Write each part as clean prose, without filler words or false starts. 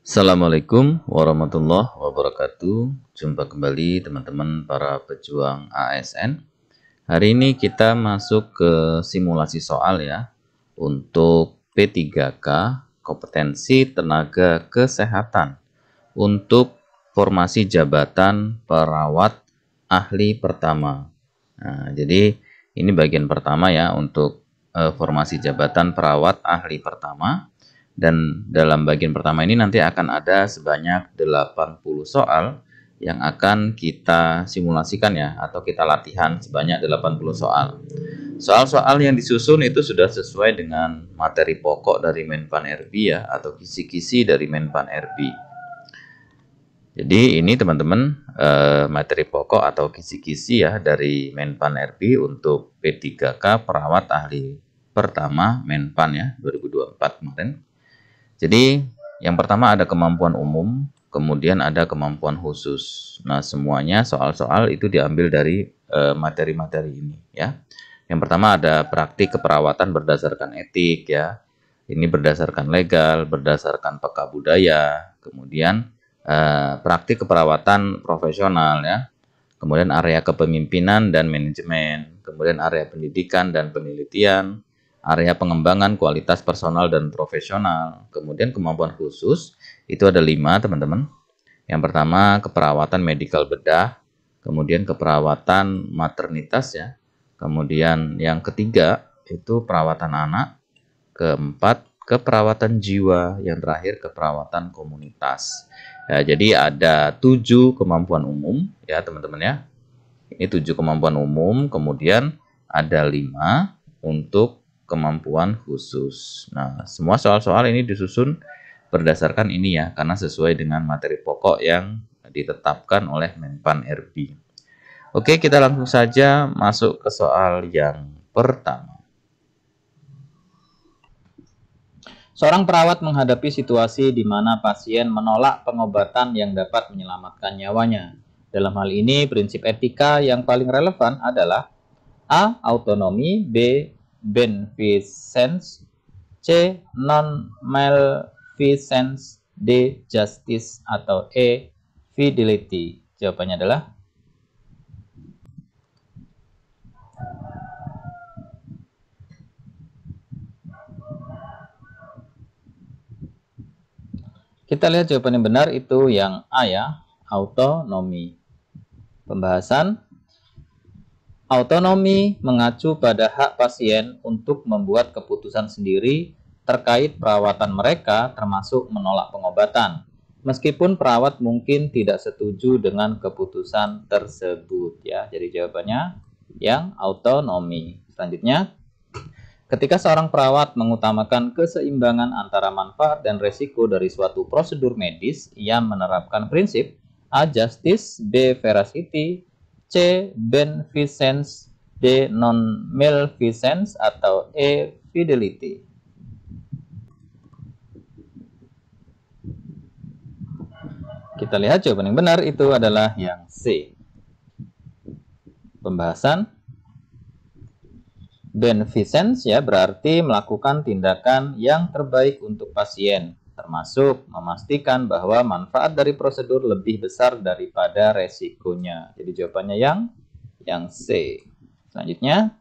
Assalamualaikum warahmatullahi wabarakatuh. Jumpa kembali teman-teman para pejuang ASN. Hari ini kita masuk ke simulasi soal ya. Untuk P3K, kompetensi tenaga kesehatan. Untuk formasi jabatan perawat ahli pertama. Nah, jadi ini bagian pertama ya untuk formasi jabatan perawat ahli pertama. Dan dalam bagian pertama ini nanti akan ada sebanyak 80 soal yang akan kita simulasikan ya, atau kita latihan sebanyak 80 soal. Soal-soal yang disusun itu sudah sesuai dengan materi pokok dari Menpan RB ya, atau kisi-kisi dari Menpan RB. Jadi ini teman-teman materi pokok atau kisi-kisi ya dari Menpan RB untuk P3K perawat ahli pertama Menpan ya 2024 kemarin. Jadi yang pertama ada kemampuan umum, kemudian ada kemampuan khusus. Nah, semuanya soal-soal itu diambil dari materi-materi ini ya. Yang pertama ada praktik keperawatan berdasarkan etik ya. Ini berdasarkan legal, berdasarkan peka budaya. Kemudian praktik keperawatan profesional ya. Kemudian area kepemimpinan dan manajemen. Kemudian area pendidikan dan penelitian. Area pengembangan kualitas personal dan profesional. Kemudian kemampuan khusus itu ada 5 teman-teman. Yang pertama keperawatan medikal bedah, kemudian keperawatan maternitas ya. Kemudian yang ketiga itu perawatan anak, keempat keperawatan jiwa, yang terakhir keperawatan komunitas. Ya, jadi ada 7 kemampuan umum ya teman-teman ya. Ini 7 kemampuan umum, kemudian ada 5 untuk kemampuan khusus. Nah, semua soal-soal ini disusun berdasarkan ini ya, karena sesuai dengan materi pokok yang ditetapkan oleh Menpan RB. Oke, kita langsung saja masuk ke soal yang pertama. Seorang perawat menghadapi situasi di mana pasien menolak pengobatan yang dapat menyelamatkan nyawanya. Dalam hal ini, prinsip etika yang paling relevan adalah A. Autonomi, B. Beneficence, C. Non-malfeasance, D. Justice, atau E. Fidelity. Jawabannya adalah kita lihat jawaban yang benar itu yang A ya, autonomi. Pembahasan autonomi mengacu pada hak pasien untuk membuat keputusan sendiri terkait perawatan mereka, termasuk menolak pengobatan. Meskipun perawat mungkin tidak setuju dengan keputusan tersebut ya. Jadi jawabannya yang autonomi. Selanjutnya, ketika seorang perawat mengutamakan keseimbangan antara manfaat dan resiko dari suatu prosedur medis, ia menerapkan prinsip A. Justice, B. Veracity, C. Beneficence, D. Non-malfeasance, atau E. Fidelity. Kita lihat jawaban yang benar itu adalah yang C. Pembahasan beneficence ya berarti melakukan tindakan yang terbaik untuk pasien, termasuk memastikan bahwa manfaat dari prosedur lebih besar daripada resikonya. Jadi jawabannya yang C. Selanjutnya,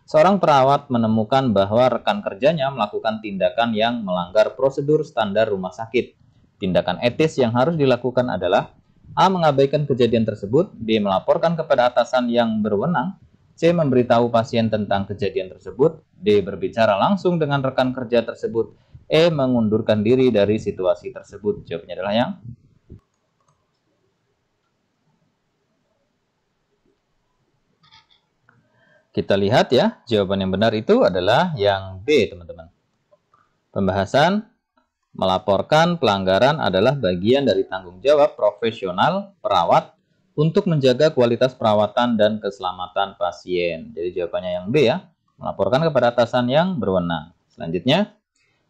seorang perawat menemukan bahwa rekan kerjanya melakukan tindakan yang melanggar prosedur standar rumah sakit. Tindakan etis yang harus dilakukan adalah A. Mengabaikan kejadian tersebut, B. Melaporkan kepada atasan yang berwenang, C. Memberitahu pasien tentang kejadian tersebut, D. Berbicara langsung dengan rekan kerja tersebut, E. Mengundurkan diri dari situasi tersebut. Jawabannya adalah yang kita lihat ya, jawaban yang benar itu adalah yang B, teman-teman. Pembahasan melaporkan pelanggaran adalah bagian dari tanggung jawab profesional perawat untuk menjaga kualitas perawatan dan keselamatan pasien. Jadi jawabannya yang B ya, melaporkan kepada atasan yang berwenang. Selanjutnya,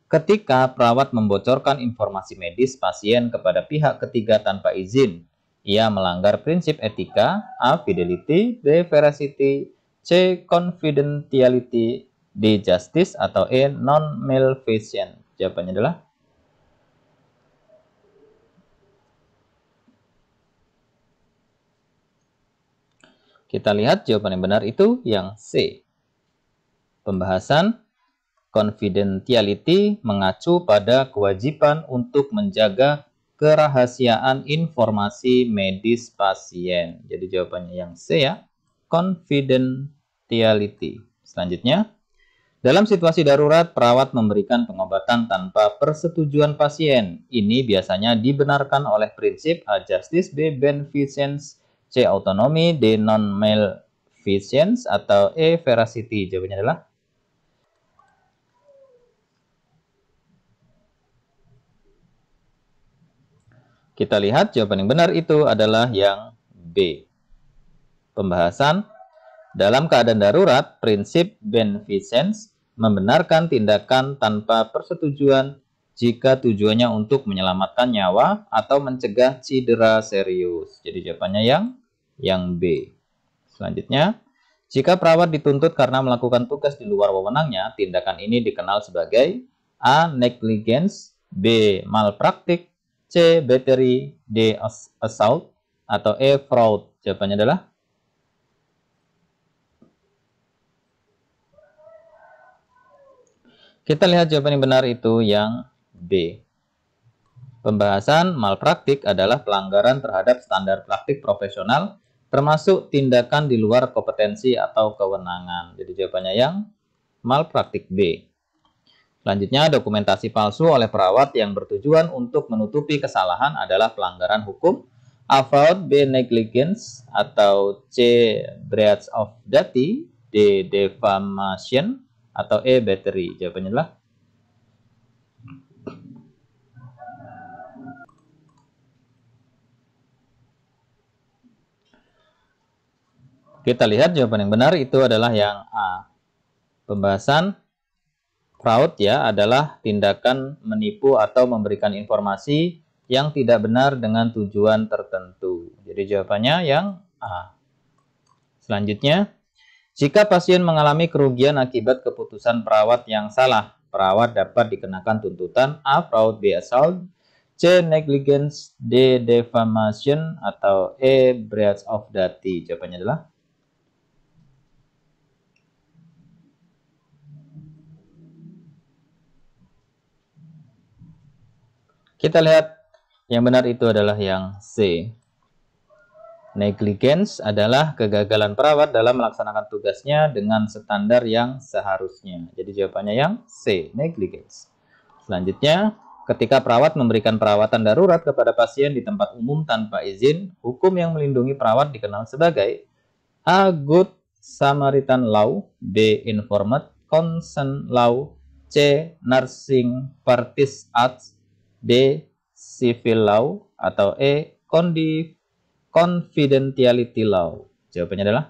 ketika perawat membocorkan informasi medis pasien kepada pihak ketiga tanpa izin, ia melanggar prinsip etika, A. Fidelity, B. Veracity, C. Confidentiality, D. Justice, atau E. Non-malfeasance. Jawabannya adalah Kita lihat jawaban yang benar itu yang C. Pembahasan confidentiality mengacu pada kewajiban untuk menjaga kerahasiaan informasi medis pasien. Jadi jawabannya yang C ya, confidentiality. Selanjutnya, dalam situasi darurat, perawat memberikan pengobatan tanpa persetujuan pasien. Ini biasanya dibenarkan oleh prinsip A. Justice, B. Beneficence, C. Autonomy, D. Non-malfeasance, atau E. Veracity. Jawabannya adalah kita lihat jawaban yang benar itu adalah yang B. Pembahasan dalam keadaan darurat, prinsip beneficence membenarkan tindakan tanpa persetujuan jika tujuannya untuk menyelamatkan nyawa atau mencegah cedera serius. Jadi jawabannya yang B. Selanjutnya, jika perawat dituntut karena melakukan tugas di luar wewenangnya, tindakan ini dikenal sebagai A. Negligence, B. Malpraktik, C. Battery, D. Assault, atau E. Fraud. Jawabannya adalah kita lihat jawaban yang benar itu yang B. Pembahasan malpraktik adalah pelanggaran terhadap standar praktik profesional termasuk tindakan di luar kompetensi atau kewenangan. Jadi jawabannya yang malpraktik B. Selanjutnya, dokumentasi palsu oleh perawat yang bertujuan untuk menutupi kesalahan adalah pelanggaran hukum. A. Fraud, B. Negligence, atau C. Breach of duty, D. Defamation, atau E. Battery. Jawabannya adalah kita lihat jawaban yang benar itu adalah yang A. Pembahasan fraud ya adalah tindakan menipu atau memberikan informasi yang tidak benar dengan tujuan tertentu. Jadi jawabannya yang A. Selanjutnya, jika pasien mengalami kerugian akibat keputusan perawat yang salah, perawat dapat dikenakan tuntutan A. Fraud, B. Assault, C. Negligence, D. Defamation, atau E. Breach of duty. Jawabannya adalah kita lihat yang benar itu adalah yang C. Negligence adalah kegagalan perawat dalam melaksanakan tugasnya dengan standar yang seharusnya. Jadi jawabannya yang C, negligence. Selanjutnya, ketika perawat memberikan perawatan darurat kepada pasien di tempat umum tanpa izin, hukum yang melindungi perawat dikenal sebagai A. Good Samaritan Law, B. Informed Consent Law, C. Nursing Practice Act, D. Civil Law, atau E. Confidentiality Law. Jawabannya adalah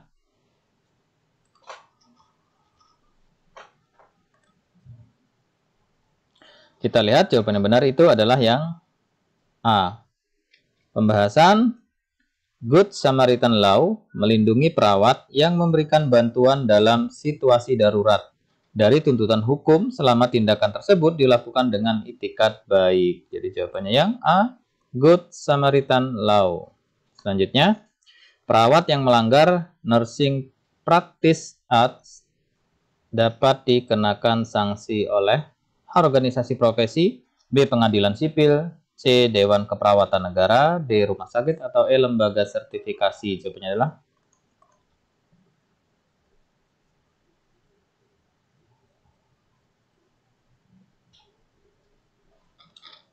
kita lihat jawaban yang benar itu adalah yang A. Pembahasan Good Samaritan Law melindungi perawat yang memberikan bantuan dalam situasi darurat dari tuntutan hukum selama tindakan tersebut dilakukan dengan itikat baik. Jadi jawabannya yang A. Good Samaritan Law. Selanjutnya, perawat yang melanggar Nursing Practice Act dapat dikenakan sanksi oleh A. Organisasi profesi, B. Pengadilan sipil, C. Dewan Keperawatan Negara, D. Rumah sakit, atau E. Lembaga sertifikasi. Jawabannya adalah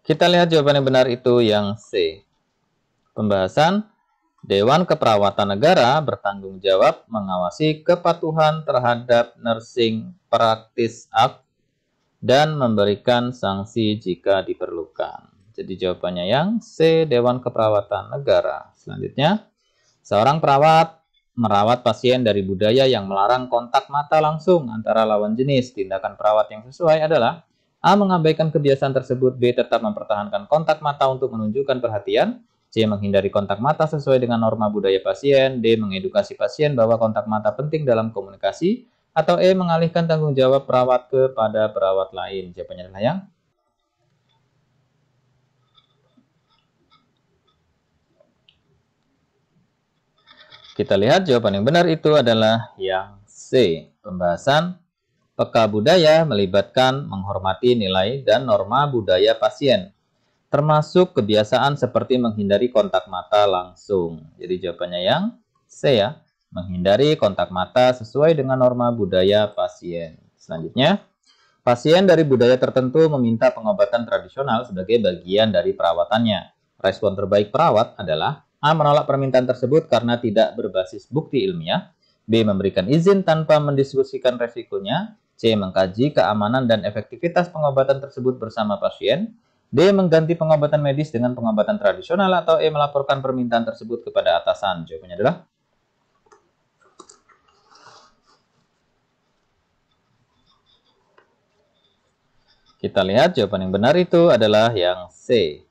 kita lihat jawaban yang benar itu yang C. Pembahasan Dewan Keperawatan Negara bertanggung jawab mengawasi kepatuhan terhadap Nursing Practice Act dan memberikan sanksi jika diperlukan. Jadi jawabannya yang C, Dewan Keperawatan Negara. Selanjutnya, seorang perawat merawat pasien dari budaya yang melarang kontak mata langsung antara lawan jenis. Tindakan perawat yang sesuai adalah A. Mengabaikan kebiasaan tersebut, B. Tetap mempertahankan kontak mata untuk menunjukkan perhatian, C. Menghindari kontak mata sesuai dengan norma budaya pasien, D. Mengedukasi pasien bahwa kontak mata penting dalam komunikasi, atau E. Mengalihkan tanggung jawab perawat kepada perawat lain. Jawabannya adalah yang Kita lihat jawaban yang benar itu adalah yang C. Pembahasan peka budaya melibatkan menghormati nilai dan norma budaya pasien, termasuk kebiasaan seperti menghindari kontak mata langsung. Jadi jawabannya yang C ya, menghindari kontak mata sesuai dengan norma budaya pasien. Selanjutnya, pasien dari budaya tertentu meminta pengobatan tradisional sebagai bagian dari perawatannya. Respon terbaik perawat adalah A. Menolak permintaan tersebut karena tidak berbasis bukti ilmiah. B. Memberikan izin tanpa mendiskusikan resikonya. C. Mengkaji keamanan dan efektivitas pengobatan tersebut bersama pasien. D. Mengganti pengobatan medis dengan pengobatan tradisional. Atau E. Melaporkan permintaan tersebut kepada atasan. Jawabannya adalah kita lihat jawaban yang benar itu adalah yang C.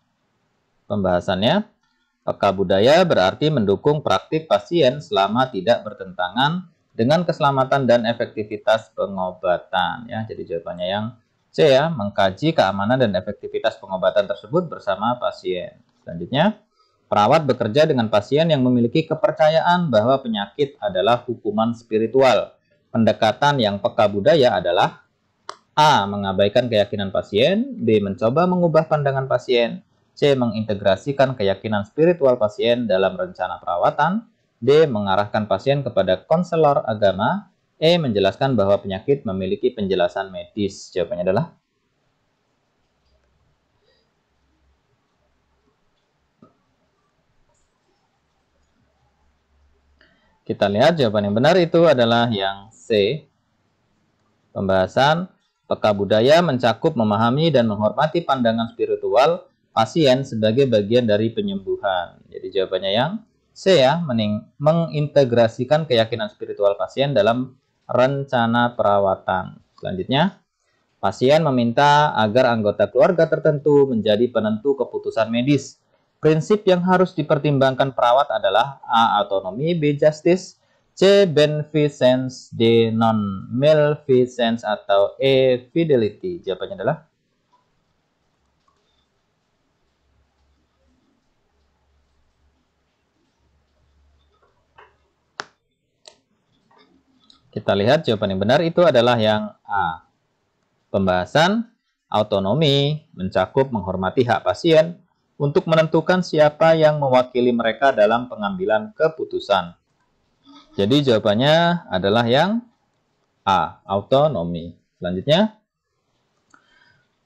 Pembahasannya, peka budaya berarti mendukung praktik pasien selama tidak bertentangan dengan keselamatan dan efektivitas pengobatan. Ya, jadi jawabannya yang C ya, mengkaji keamanan dan efektivitas pengobatan tersebut bersama pasien. Selanjutnya, perawat bekerja dengan pasien yang memiliki kepercayaan bahwa penyakit adalah hukuman spiritual. Pendekatan yang peka budaya adalah A. Mengabaikan keyakinan pasien. B. Mencoba mengubah pandangan pasien. C. Mengintegrasikan keyakinan spiritual pasien dalam rencana perawatan. D. Mengarahkan pasien kepada konselor agama. E. Menjelaskan bahwa penyakit memiliki penjelasan medis. Jawabannya adalah kita lihat jawaban yang benar itu adalah yang C. Pembahasan peka budaya mencakup memahami dan menghormati pandangan spiritual pasien sebagai bagian dari penyembuhan. Jadi jawabannya yang C ya, mengintegrasikan keyakinan spiritual pasien dalam rencana perawatan. Selanjutnya, pasien meminta agar anggota keluarga tertentu menjadi penentu keputusan medis. Prinsip yang harus dipertimbangkan perawat adalah A. Autonomi, B. Justice, C. Beneficence, D. Non-maleficence, atau E. Fidelity. Jawabannya adalah kita lihat jawaban yang benar itu adalah yang A. Pembahasan autonomi mencakup menghormati hak pasien untuk menentukan siapa yang mewakili mereka dalam pengambilan keputusan. Jadi jawabannya adalah yang A. Autonomi. Selanjutnya,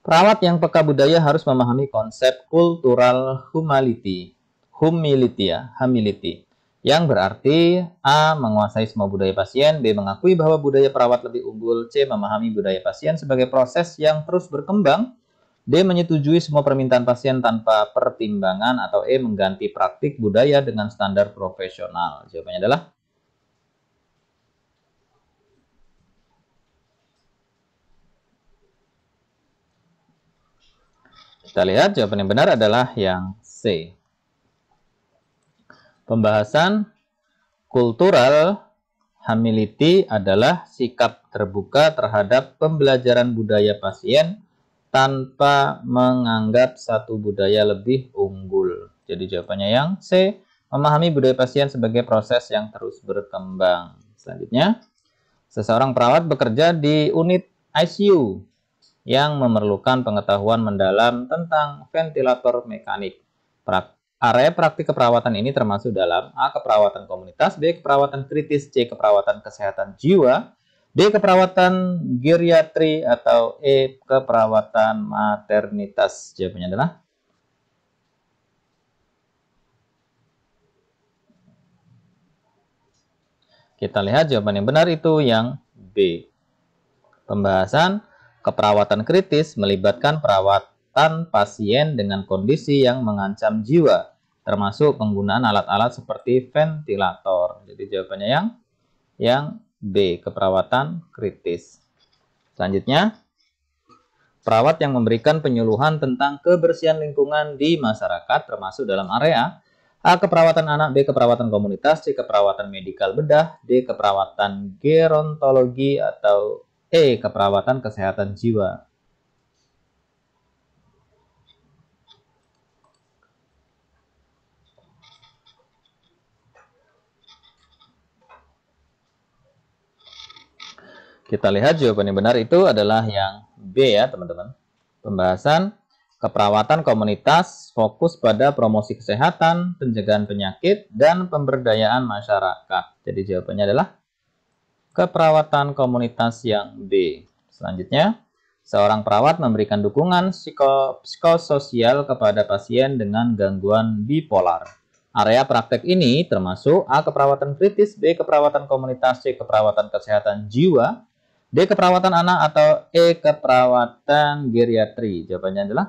perawat yang peka budaya harus memahami konsep cultural humility. Humility ya, humility. Yang berarti A. Menguasai semua budaya pasien, B. Mengakui bahwa budaya perawat lebih unggul, C. Memahami budaya pasien sebagai proses yang terus berkembang, D. Menyetujui semua permintaan pasien tanpa pertimbangan, atau E. Mengganti praktik budaya dengan standar profesional. Jawabannya adalah kita lihat jawaban yang benar adalah yang C. Pembahasan kultural humility adalah sikap terbuka terhadap pembelajaran budaya pasien tanpa menganggap satu budaya lebih unggul. Jadi jawabannya yang C, memahami budaya pasien sebagai proses yang terus berkembang. Selanjutnya, seseorang perawat bekerja di unit ICU yang memerlukan pengetahuan mendalam tentang ventilator mekanik. Area praktik keperawatan ini termasuk dalam A. Keperawatan komunitas, B. Keperawatan kritis, C. Keperawatan kesehatan jiwa, D. Keperawatan geriatri, atau E. Keperawatan maternitas. Jawabannya adalah kita lihat jawaban yang benar itu yang B. Pembahasan keperawatan kritis melibatkan perawatan pasien dengan kondisi yang mengancam jiwa, termasuk penggunaan alat-alat seperti ventilator. Jadi jawabannya yang B, keperawatan kritis. Selanjutnya, perawat yang memberikan penyuluhan tentang kebersihan lingkungan di masyarakat termasuk dalam area A. Keperawatan anak, B. Keperawatan komunitas, C. Keperawatan medikal bedah, D. Keperawatan gerontologi, atau E. Keperawatan kesehatan jiwa. Kita lihat jawaban yang benar itu adalah yang B ya teman-teman. Pembahasan keperawatan komunitas fokus pada promosi kesehatan, pencegahan penyakit, dan pemberdayaan masyarakat. Jadi jawabannya adalah keperawatan komunitas yang B. Selanjutnya, seorang perawat memberikan dukungan psikososial kepada pasien dengan gangguan bipolar. Area praktek ini termasuk A. Keperawatan kritis, B. Keperawatan komunitas, C. Keperawatan kesehatan jiwa, D. Keperawatan anak, atau E. Keperawatan geriatri. Jawabannya adalah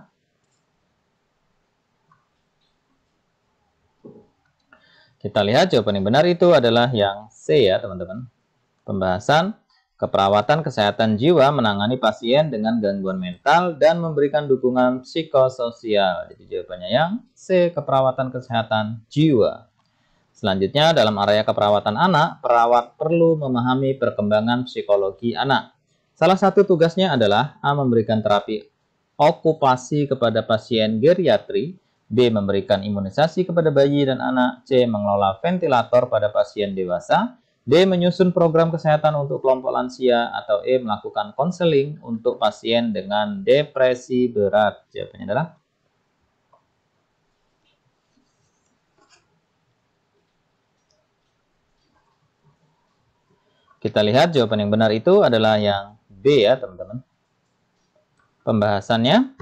kita lihat jawaban yang benar itu adalah yang C ya teman-teman. Pembahasan keperawatan kesehatan jiwa menangani pasien dengan gangguan mental dan memberikan dukungan psikososial. Jadi jawabannya yang C. Keperawatan kesehatan jiwa. Selanjutnya, dalam area keperawatan anak, perawat perlu memahami perkembangan psikologi anak. Salah satu tugasnya adalah A. Memberikan terapi okupasi kepada pasien geriatri, B. Memberikan imunisasi kepada bayi dan anak, C. Mengelola ventilator pada pasien dewasa, D. Menyusun program kesehatan untuk kelompok lansia, atau E. Melakukan konseling untuk pasien dengan depresi berat. Jawabannya adalah kita lihat jawaban yang benar itu adalah yang B ya teman-teman. Pembahasannya,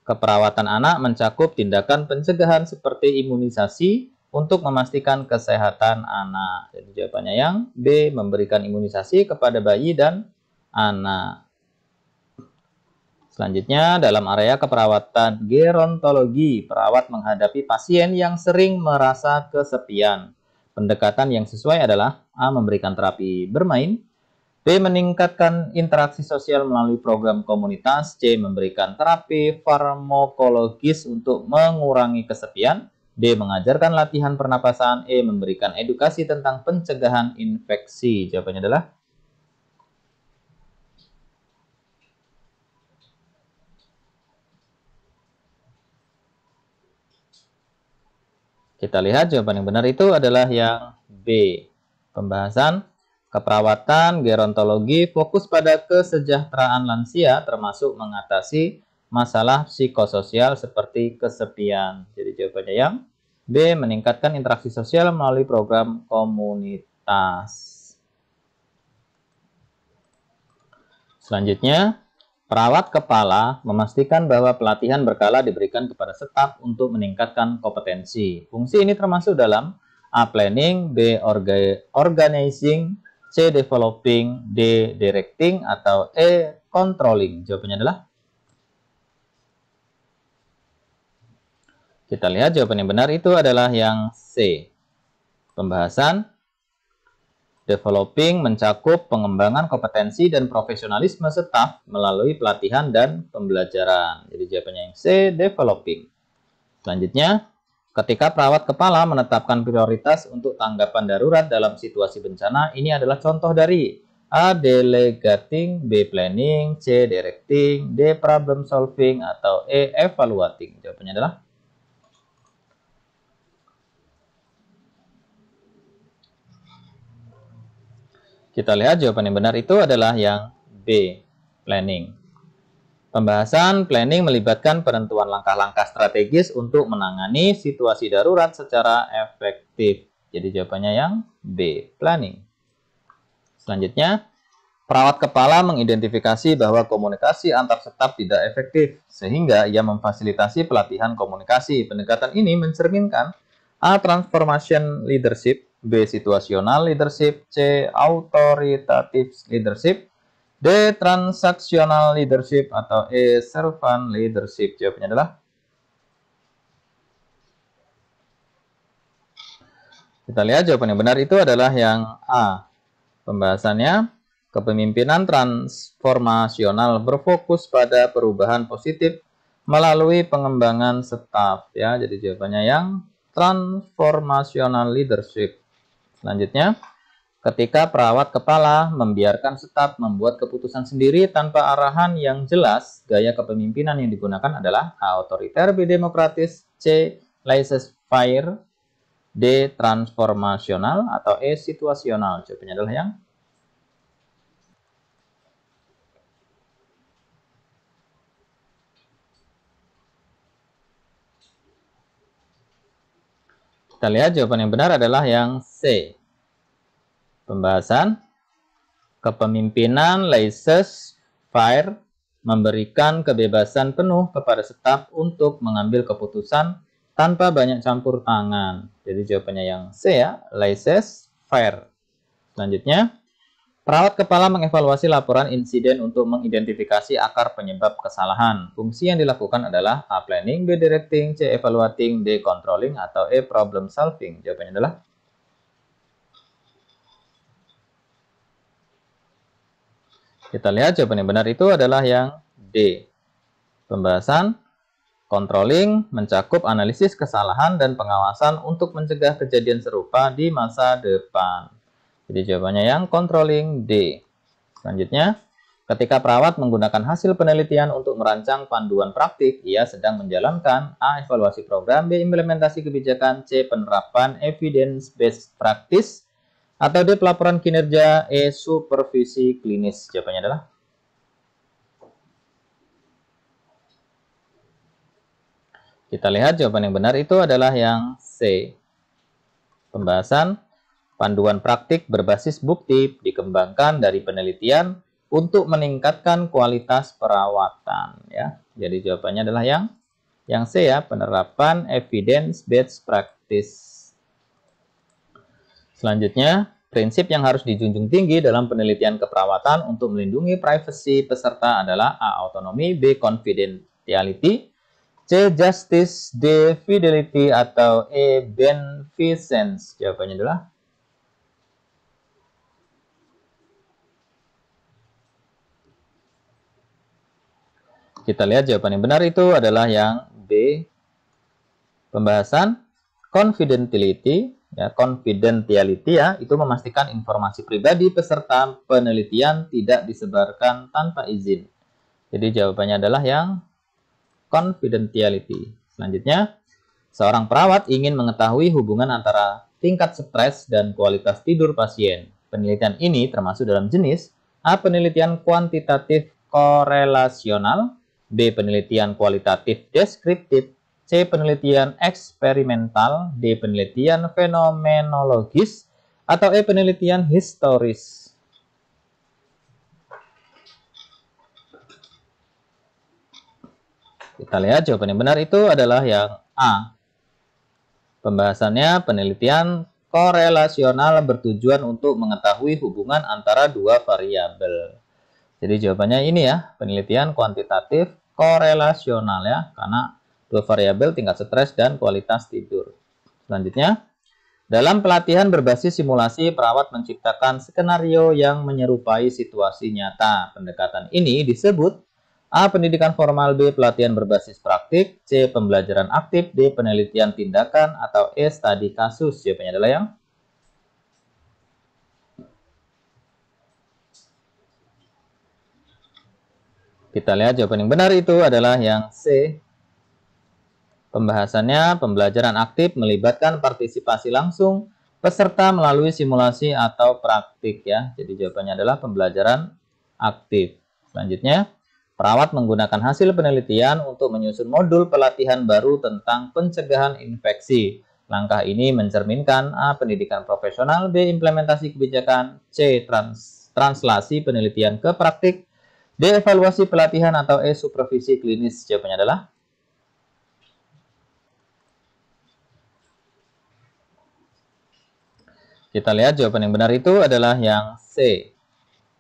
keperawatan anak mencakup tindakan pencegahan seperti imunisasi untuk memastikan kesehatan anak. Jadi jawabannya yang B, memberikan imunisasi kepada bayi dan anak. Selanjutnya, dalam area keperawatan gerontologi, perawat menghadapi pasien yang sering merasa kesepian. Pendekatan yang sesuai adalah A. Memberikan terapi bermain, B. Meningkatkan interaksi sosial melalui program komunitas, C. Memberikan terapi farmakologis untuk mengurangi kesepian, D. Mengajarkan latihan pernapasan, E. Memberikan edukasi tentang pencegahan infeksi. Jawabannya adalah kita lihat jawaban yang benar itu adalah yang B. Pembahasan keperawatan gerontologi fokus pada kesejahteraan lansia termasuk mengatasi masalah psikososial seperti kesepian. Jadi jawabannya yang B. Meningkatkan interaksi sosial melalui program komunitas. Selanjutnya, perawat kepala memastikan bahwa pelatihan berkala diberikan kepada staf untuk meningkatkan kompetensi. Fungsi ini termasuk dalam A. Planning, B. Organizing, C. Developing, D. Directing, atau E. Controlling. Jawabannya adalah kita lihat jawaban yang benar itu adalah yang C. Pembahasan developing mencakup pengembangan kompetensi dan profesionalisme staf melalui pelatihan dan pembelajaran. Jadi jawabannya yang C, developing. Selanjutnya, ketika perawat kepala menetapkan prioritas untuk tanggapan darurat dalam situasi bencana, ini adalah contoh dari A. Delegating, B. Planning, C. Directing, D. Problem solving, atau E. Evaluating. Jawabannya adalah kita lihat jawaban yang benar itu adalah yang B, planning. Pembahasan planning melibatkan penentuan langkah-langkah strategis untuk menangani situasi darurat secara efektif. Jadi jawabannya yang B, planning. Selanjutnya, perawat kepala mengidentifikasi bahwa komunikasi antar staf tidak efektif, sehingga ia memfasilitasi pelatihan komunikasi. Pendekatan ini mencerminkan A. Transformation leadership, B. Situational leadership, C. Authoritative leadership, D. Transactional leadership, atau E. Servant leadership. Jawabannya adalah kita lihat jawaban yang benar itu adalah yang A. Pembahasannya, kepemimpinan transformasional berfokus pada perubahan positif melalui pengembangan staf. Ya, jadi jawabannya yang transformational leadership. Selanjutnya, ketika perawat kepala membiarkan staf membuat keputusan sendiri tanpa arahan yang jelas, gaya kepemimpinan yang digunakan adalah A. Otoriter, B. Demokratis, C. Laissez-faire, D. Transformasional, atau E. Situasional. Jawabannya adalah yang Kita lihat jawaban yang benar adalah yang C. Pembahasan kepemimpinan laissez-faire memberikan kebebasan penuh kepada staf untuk mengambil keputusan tanpa banyak campur tangan. Jadi jawabannya yang C ya, laissez-faire. Selanjutnya, perawat kepala mengevaluasi laporan insiden untuk mengidentifikasi akar penyebab kesalahan. Fungsi yang dilakukan adalah A. Planning, B. Directing, C. Evaluating, D. Controlling, atau E. Problem solving. Jawabannya adalah kita lihat jawaban yang benar itu adalah yang D. Pembahasan controlling mencakup analisis kesalahan dan pengawasan untuk mencegah kejadian serupa di masa depan. Jadi jawabannya yang controlling D. Selanjutnya, ketika perawat menggunakan hasil penelitian untuk merancang panduan praktik, ia sedang menjalankan A. Evaluasi program, B. Implementasi kebijakan, C. Penerapan evidence-based practice, atau D. Pelaporan kinerja, E. Supervisi klinis. Jawabannya adalah kita lihat jawaban yang benar itu adalah yang C. Pembahasan panduan praktik berbasis bukti dikembangkan dari penelitian untuk meningkatkan kualitas perawatan ya. Jadi jawabannya adalah yang C ya, penerapan evidence-based practice. Selanjutnya, prinsip yang harus dijunjung tinggi dalam penelitian keperawatan untuk melindungi privasi peserta adalah A. Autonomy, B. Confidentiality, C. Justice, D. Fidelity, atau E. Beneficence. Jawabannya adalah kita lihat jawaban yang benar itu adalah yang B. Pembahasan confidentiality ya, itu memastikan informasi pribadi peserta penelitian tidak disebarkan tanpa izin. Jadi jawabannya adalah yang confidentiality. Selanjutnya, seorang perawat ingin mengetahui hubungan antara tingkat stres dan kualitas tidur pasien. Penelitian ini termasuk dalam jenis A. Penelitian kuantitatif korelasional, B. Penelitian kualitatif deskriptif, C. Penelitian eksperimental, D. Penelitian fenomenologis, atau E. Penelitian historis. Kita lihat jawaban yang benar itu adalah yang A. Pembahasannya penelitian korelasional bertujuan untuk mengetahui hubungan antara dua variabel. Jadi jawabannya ini ya, penelitian kuantitatif korelasional ya, karena dua variabel tingkat stres dan kualitas tidur. Selanjutnya, dalam pelatihan berbasis simulasi, perawat menciptakan skenario yang menyerupai situasi nyata. Pendekatan ini disebut A. Pendidikan formal, B. Pelatihan berbasis praktik, C. Pembelajaran aktif, D. Penelitian tindakan, atau E. Studi kasus. Jawabannya adalah yang kita lihat jawaban yang benar itu adalah yang C. Pembahasannya pembelajaran aktif melibatkan partisipasi langsung peserta melalui simulasi atau praktik ya. Jadi jawabannya adalah pembelajaran aktif. Selanjutnya, perawat menggunakan hasil penelitian untuk menyusun modul pelatihan baru tentang pencegahan infeksi. Langkah ini mencerminkan A. Pendidikan profesional, B. Implementasi kebijakan, C. Translasi penelitian ke praktik, D. Evaluasi pelatihan, atau E. Supervisi klinis. Jawabannya adalah kita lihat jawaban yang benar itu adalah yang C.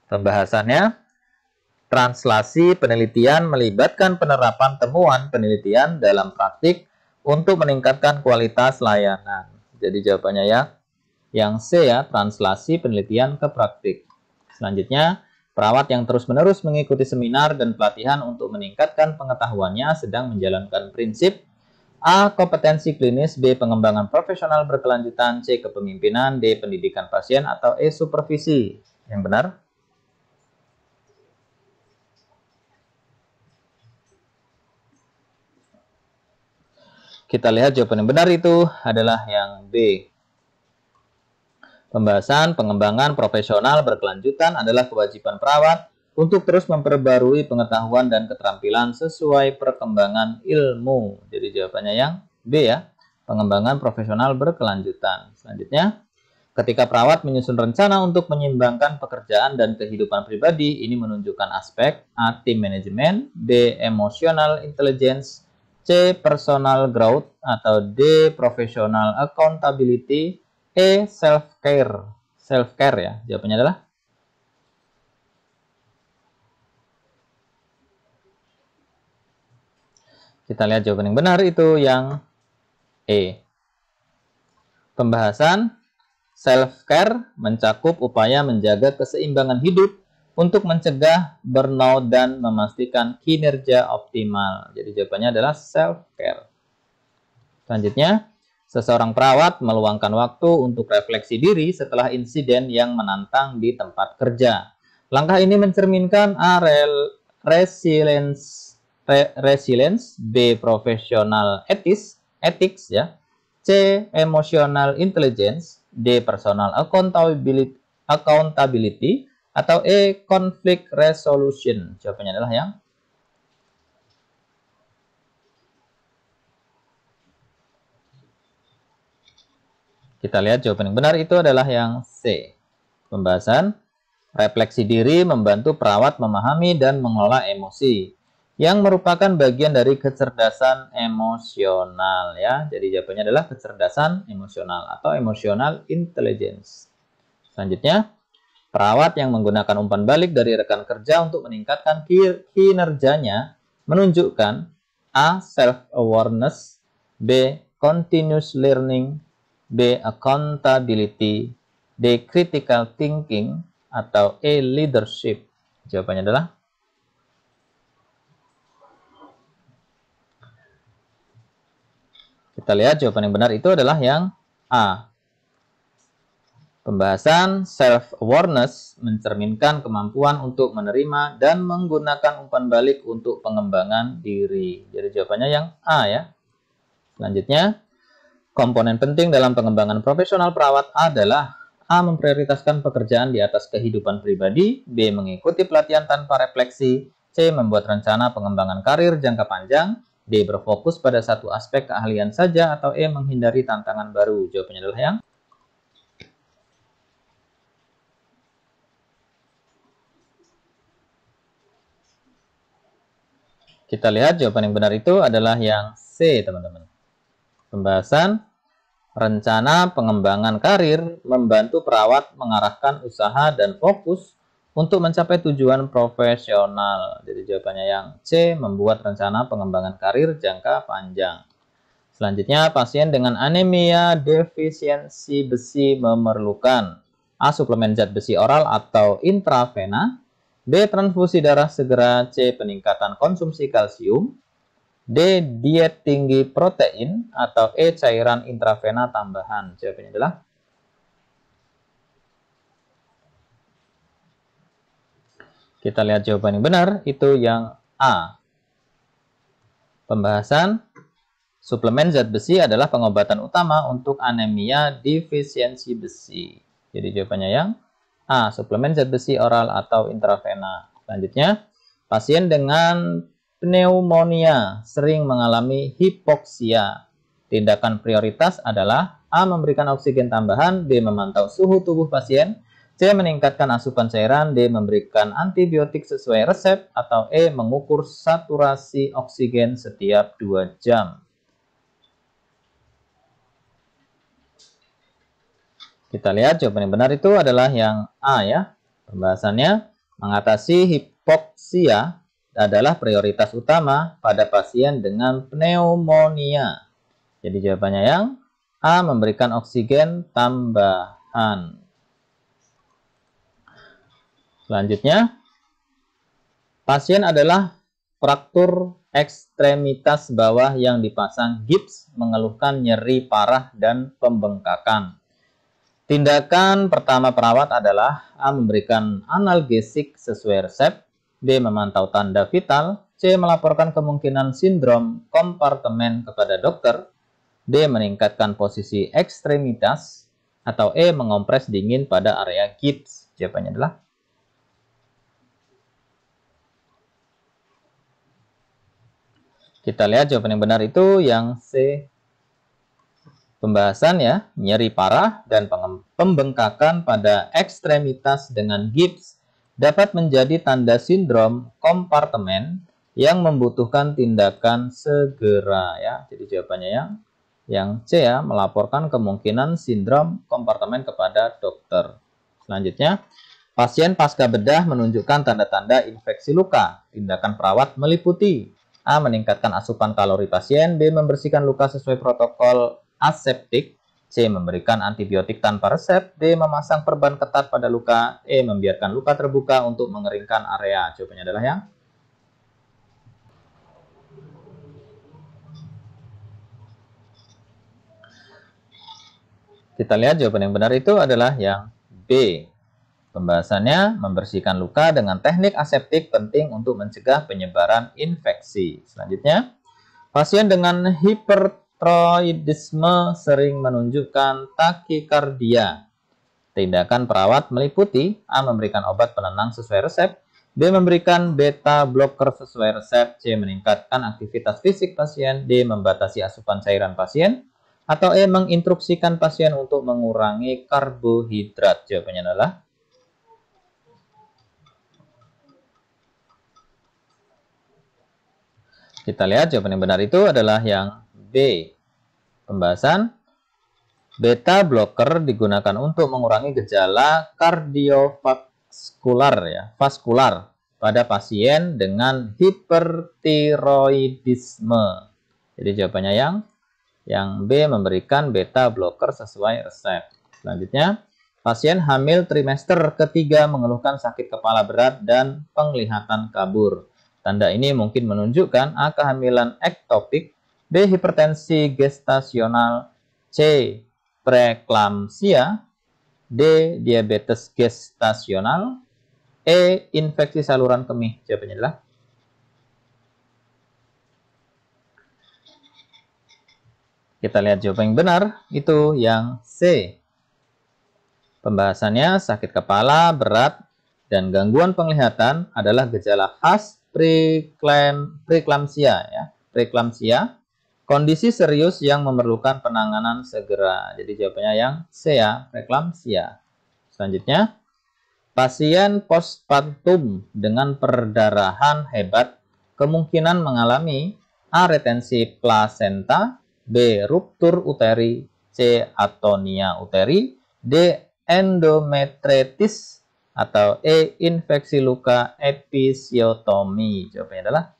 Pembahasannya translasi penelitian melibatkan penerapan temuan penelitian dalam praktik untuk meningkatkan kualitas layanan. Jadi jawabannya ya yang C ya, translasi penelitian ke praktik. Selanjutnya, perawat yang terus-menerus mengikuti seminar dan pelatihan untuk meningkatkan pengetahuannya sedang menjalankan prinsip A. Kompetensi klinis, B. Pengembangan profesional berkelanjutan, C. Kepemimpinan, D. Pendidikan pasien, atau E. Supervisi. Yang benar? Kita lihat jawaban yang benar itu adalah yang B. Pembahasan pengembangan profesional berkelanjutan adalah kewajiban perawat untuk terus memperbarui pengetahuan dan keterampilan sesuai perkembangan ilmu. Jadi jawabannya yang B ya. pengembangan profesional berkelanjutan. Selanjutnya, ketika perawat menyusun rencana untuk menyeimbangkan pekerjaan dan kehidupan pribadi, ini menunjukkan aspek A. Team management, B. Emotional intelligence, C. Personal growth, atau D. Professional accountability, E. Self-care. Self-care ya, jawabannya adalah kita lihat jawaban yang benar itu yang E. Pembahasan self-care mencakup upaya menjaga keseimbangan hidup untuk mencegah burnout dan memastikan kinerja optimal. Jadi jawabannya adalah self-care. Selanjutnya, seseorang perawat meluangkan waktu untuk refleksi diri setelah insiden yang menantang di tempat kerja. Langkah ini mencerminkan A. Resilience, B. Professional ethics ya, C. Emotional intelligence, D. Personal accountability, atau E. Conflict resolution. Jawabannya adalah yang kita lihat jawaban yang benar itu adalah yang C. Pembahasan refleksi diri membantu perawat memahami dan mengelola emosi yang merupakan bagian dari kecerdasan emosional ya. Jadi jawabannya adalah kecerdasan emosional atau emotional intelligence. Selanjutnya, perawat yang menggunakan umpan balik dari rekan kerja untuk meningkatkan kinerjanya menunjukkan A. Self-awareness, B. Continuous learning, B. Accountability, D. Critical thinking, atau E. Leadership. Jawabannya adalah kita lihat jawaban yang benar itu adalah yang A. Pembahasan self-awareness mencerminkan kemampuan untuk menerima dan menggunakan umpan balik untuk pengembangan diri. Jadi jawabannya yang A ya. Selanjutnya, komponen penting dalam pengembangan profesional perawat adalah A. Memprioritaskan pekerjaan di atas kehidupan pribadi, B. Mengikuti pelatihan tanpa refleksi, C. Membuat rencana pengembangan karir jangka panjang, D. Berfokus pada satu aspek keahlian saja, atau E. Menghindari tantangan baru. Jawabannya adalah yang kita lihat jawaban yang benar itu adalah yang C, teman-teman. Pembahasan rencana pengembangan karir membantu perawat mengarahkan usaha dan fokus untuk mencapai tujuan profesional. Jadi jawabannya yang C, membuat rencana pengembangan karir jangka panjang. Selanjutnya, pasien dengan anemia defisiensi besi memerlukan A. Suplemen zat besi oral atau intravena, B. Transfusi darah segera, C. Peningkatan konsumsi kalsium, D. Diet tinggi protein, atau E. Cairan intravena tambahan. Jawabannya adalah kita lihat jawaban yang benar itu yang A. Pembahasan suplemen zat besi adalah pengobatan utama untuk anemia defisiensi besi. Jadi jawabannya yang A. Suplemen zat besi oral atau intravena. Selanjutnya, pasien dengan pneumonia sering mengalami hipoksia. Tindakan prioritas adalah A. Memberikan oksigen tambahan, B. Memantau suhu tubuh pasien, C. Meningkatkan asupan cairan, D. Memberikan antibiotik sesuai resep, atau E. Mengukur saturasi oksigen setiap 2 jam. Kita lihat jawaban yang benar itu adalah yang A ya. Pembahasannya, mengatasi hipoksia adalah prioritas utama pada pasien dengan pneumonia. Jadi jawabannya yang A. Memberikan oksigen tambahan. Selanjutnya, pasien adalah fraktur ekstremitas bawah yang dipasang gips mengeluhkan nyeri parah dan pembengkakan. Tindakan pertama perawat adalah A. Memberikan analgesik sesuai resep, B. Memantau tanda vital, C. Melaporkan kemungkinan sindrom kompartemen kepada dokter, D. Meningkatkan posisi ekstremitas, atau E. Mengompres dingin pada area gips. Jawabannya adalah kita lihat jawaban yang benar itu yang C. Pembahasan ya, nyeri parah dan pembengkakan pada ekstremitas dengan gips dapat menjadi tanda sindrom kompartemen yang membutuhkan tindakan segera ya. Jadi jawabannya yang C ya, melaporkan kemungkinan sindrom kompartemen kepada dokter. Selanjutnya, pasien pasca bedah menunjukkan tanda-tanda infeksi luka. Tindakan perawat meliputi A. Meningkatkan asupan kalori pasien, B. Membersihkan luka sesuai protokol aseptik, C. Memberikan antibiotik tanpa resep, D. Memasang perban ketat pada luka, E. Membiarkan luka terbuka untuk mengeringkan area. Jawabannya adalah yang kita lihat jawaban yang benar itu adalah yang B. Pembahasannya membersihkan luka dengan teknik aseptik penting untuk mencegah penyebaran infeksi. Selanjutnya, pasien dengan hipertiroidisme sering menunjukkan takikardia. Tindakan perawat meliputi A. Memberikan obat penenang sesuai resep, B. Memberikan beta blocker sesuai resep, C. Meningkatkan aktivitas fisik pasien, D. Membatasi asupan cairan pasien, atau E. Menginstruksikan pasien untuk mengurangi karbohidrat. Jawabannya adalah kita lihat jawaban yang benar itu adalah yang B. Pembahasan beta blocker digunakan untuk mengurangi gejala kardiovaskular ya, vaskular pada pasien dengan hipertiroidisme. Jadi jawabannya yang B, memberikan beta blocker sesuai resep. Selanjutnya, pasien hamil trimester ketiga mengeluhkan sakit kepala berat dan penglihatan kabur. Tanda ini mungkin menunjukkan A. Kehamilan ektopik, B. Hipertensi gestasional, C. Preeklamsia, D. Diabetes gestasional, E. Infeksi saluran kemih. Jawabannya adalah kita lihat jawaban yang benar itu yang C. Pembahasannya sakit kepala berat dan gangguan penglihatan adalah gejala khas preeklamsia ya. Preeklamsia, kondisi serius yang memerlukan penanganan segera. Jadi jawabannya yang C ya, preeklamsia. Selanjutnya, pasien postpartum dengan perdarahan hebat kemungkinan mengalami A. Retensi plasenta, B. Ruptur uteri, C. Atonia uteri, D. Endometritis, atau E. Infeksi luka episiotomi. Jawabannya adalah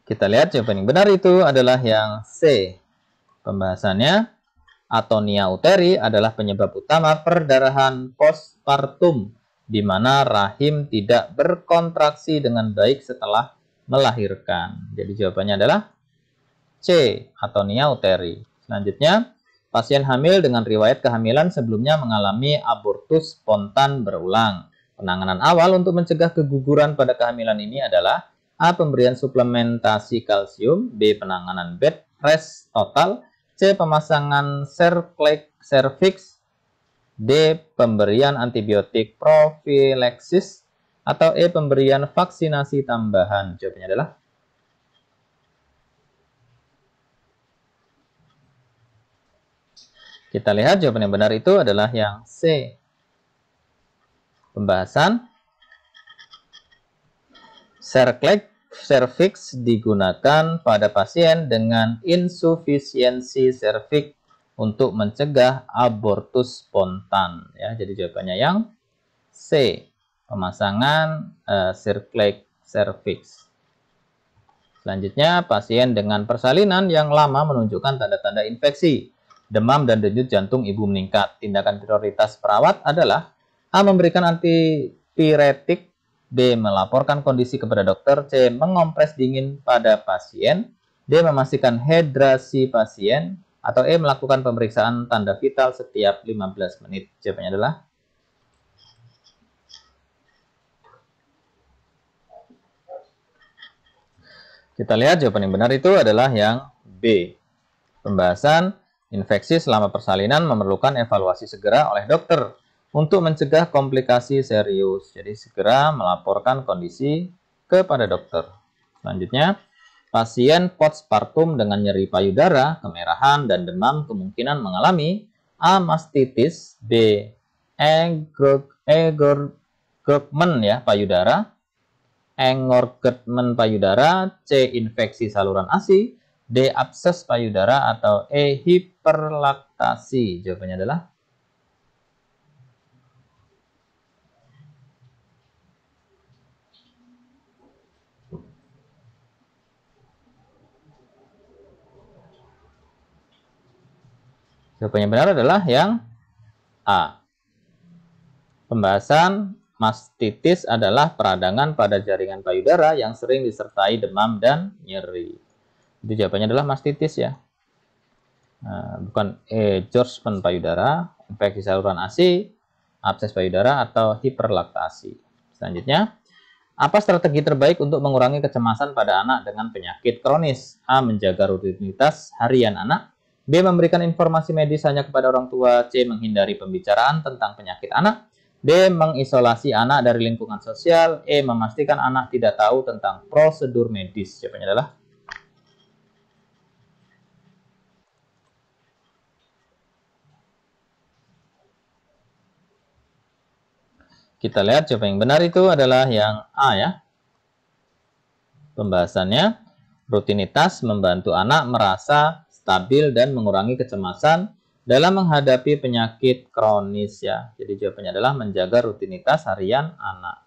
kita lihat jawaban yang benar itu adalah yang C. Pembahasannya, atonia uteri adalah penyebab utama perdarahan postpartum, di mana rahim tidak berkontraksi dengan baik setelah melahirkan. Jadi jawabannya adalah C. Atonia uteri. Selanjutnya, pasien hamil dengan riwayat kehamilan sebelumnya mengalami abortus spontan berulang. Penanganan awal untuk mencegah keguguran pada kehamilan ini adalah A. Pemberian suplementasi kalsium, B. Penanganan bed rest total, C. Pemasangan cervix, D. Pemberian antibiotik profilaksis, atau E. Pemberian vaksinasi tambahan. Jawabannya adalah kita lihat jawaban yang benar itu adalah yang C. Pembahasan cervix digunakan pada pasien dengan insufisiensi cervix untuk mencegah abortus spontan ya. Jadi jawabannya yang C. Pemasangan cervix. Selanjutnya, pasien dengan persalinan yang lama menunjukkan tanda-tanda infeksi, demam dan denyut jantung ibu meningkat. Tindakan prioritas perawat adalah A. Memberikan antipiretik, B. Melaporkan kondisi kepada dokter, C. Mengompres dingin pada pasien, D. Memastikan hidrasi pasien, atau E. Melakukan pemeriksaan tanda vital setiap 15 menit. Jawabannya adalah kita lihat jawaban yang benar itu adalah yang B. Pembahasan infeksi selama persalinan memerlukan evaluasi segera oleh dokter. untuk mencegah komplikasi serius. Jadi segera melaporkan kondisi kepada dokter. Selanjutnya, pasien postpartum dengan nyeri payudara, kemerahan, dan demam kemungkinan mengalami A. mastitis, B. engorgement ya payudara, engorgement payudara, C. infeksi saluran ASI, D. abses payudara, atau E. hiperlaktasi. Jawabannya adalah jawabannya benar adalah yang A. Pembahasan mastitis adalah peradangan pada jaringan payudara yang sering disertai demam dan nyeri. Itu jawabannya adalah mastitis ya. Nah, bukan engorgement payudara, infeksi saluran ASI, abses payudara, atau hiperlaktasi. Selanjutnya, apa strategi terbaik untuk mengurangi kecemasan pada anak dengan penyakit kronis? A. Menjaga rutinitas harian anak. B. Memberikan informasi medis hanya kepada orang tua. C. Menghindari pembicaraan tentang penyakit anak. D. Mengisolasi anak dari lingkungan sosial. E. Memastikan anak tidak tahu tentang prosedur medis. Jawabannya adalah kita lihat jawaban yang benar itu adalah yang A ya. Pembahasannya, rutinitas membantu anak merasa stabil dan mengurangi kecemasan dalam menghadapi penyakit kronis ya. Jadi jawabannya adalah menjaga rutinitas harian anak.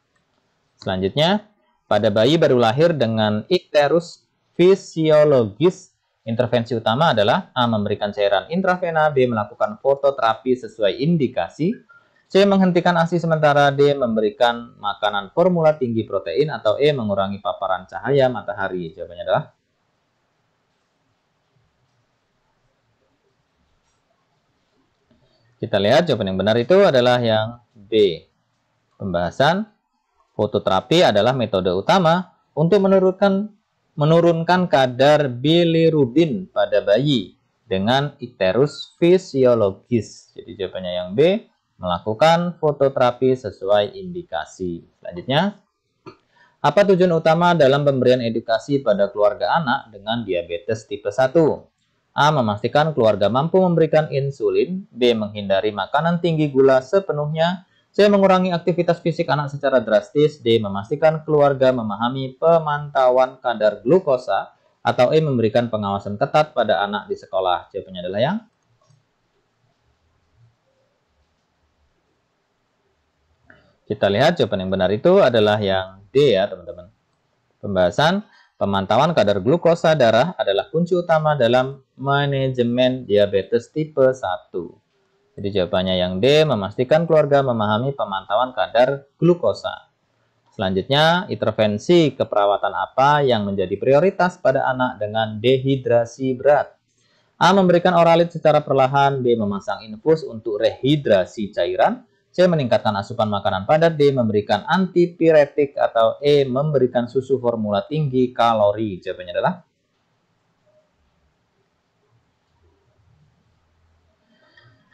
Selanjutnya, pada bayi baru lahir dengan ikterus fisiologis, intervensi utama adalah A. Memberikan cairan intravena, B. Melakukan fototerapi sesuai indikasi, C. Menghentikan ASI sementara, D. Memberikan makanan formula tinggi protein, atau E. Mengurangi paparan cahaya matahari. Jawabannya adalah kita lihat jawaban yang benar itu adalah yang B. Pembahasan fototerapi adalah metode utama untuk menurunkan kadar bilirubin pada bayi dengan ikterus fisiologis. Jadi jawabannya yang B. Melakukan fototerapi sesuai indikasi. Selanjutnya, apa tujuan utama dalam pemberian edukasi pada keluarga anak dengan diabetes tipe 1? A. Memastikan keluarga mampu memberikan insulin. B. Menghindari makanan tinggi gula sepenuhnya. C. Mengurangi aktivitas fisik anak secara drastis. D. Memastikan keluarga memahami pemantauan kadar glukosa. Atau E. Memberikan pengawasan ketat pada anak di sekolah. Jawabannya adalah yang kita lihat jawaban yang benar itu adalah yang D ya teman-teman. Pembahasan pemantauan kadar glukosa darah adalah kunci utama dalam manajemen diabetes tipe 1. Jadi jawabannya yang D, memastikan keluarga memahami pemantauan kadar glukosa. Selanjutnya, intervensi keperawatan apa yang menjadi prioritas pada anak dengan dehidrasi berat? A. Memberikan oralit secara perlahan. B. Memasang infus untuk rehidrasi cairan. C. Meningkatkan asupan makanan padat. D. Memberikan antipiretik. Atau E. Memberikan susu formula tinggi kalori. Jawabannya adalah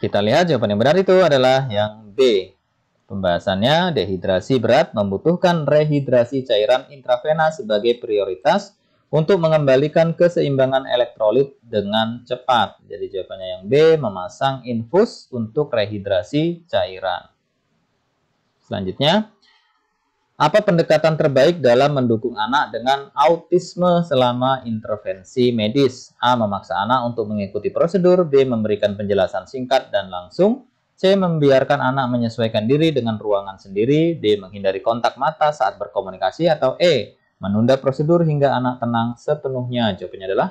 kita lihat jawaban yang benar itu adalah yang B. Pembahasannya, dehidrasi berat membutuhkan rehidrasi cairan intravena sebagai prioritas untuk mengembalikan keseimbangan elektrolit dengan cepat. Jadi jawabannya yang B, memasang infus untuk rehidrasi cairan. Selanjutnya, apa pendekatan terbaik dalam mendukung anak dengan autisme selama intervensi medis? A. Memaksa anak untuk mengikuti prosedur. B. Memberikan penjelasan singkat dan langsung. C. Membiarkan anak menyesuaikan diri dengan ruangan sendiri. D. Menghindari kontak mata saat berkomunikasi. Atau E. Menunda prosedur hingga anak tenang sepenuhnya. Jawabannya adalah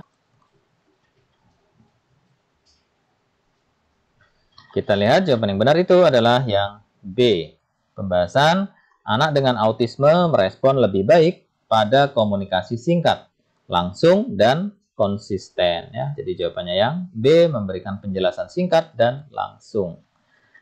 kita lihat jawaban yang benar itu adalah yang B. Pembahasan anak dengan autisme merespon lebih baik pada komunikasi singkat, langsung, dan konsisten. Ya. Jadi jawabannya yang B, memberikan penjelasan singkat dan langsung.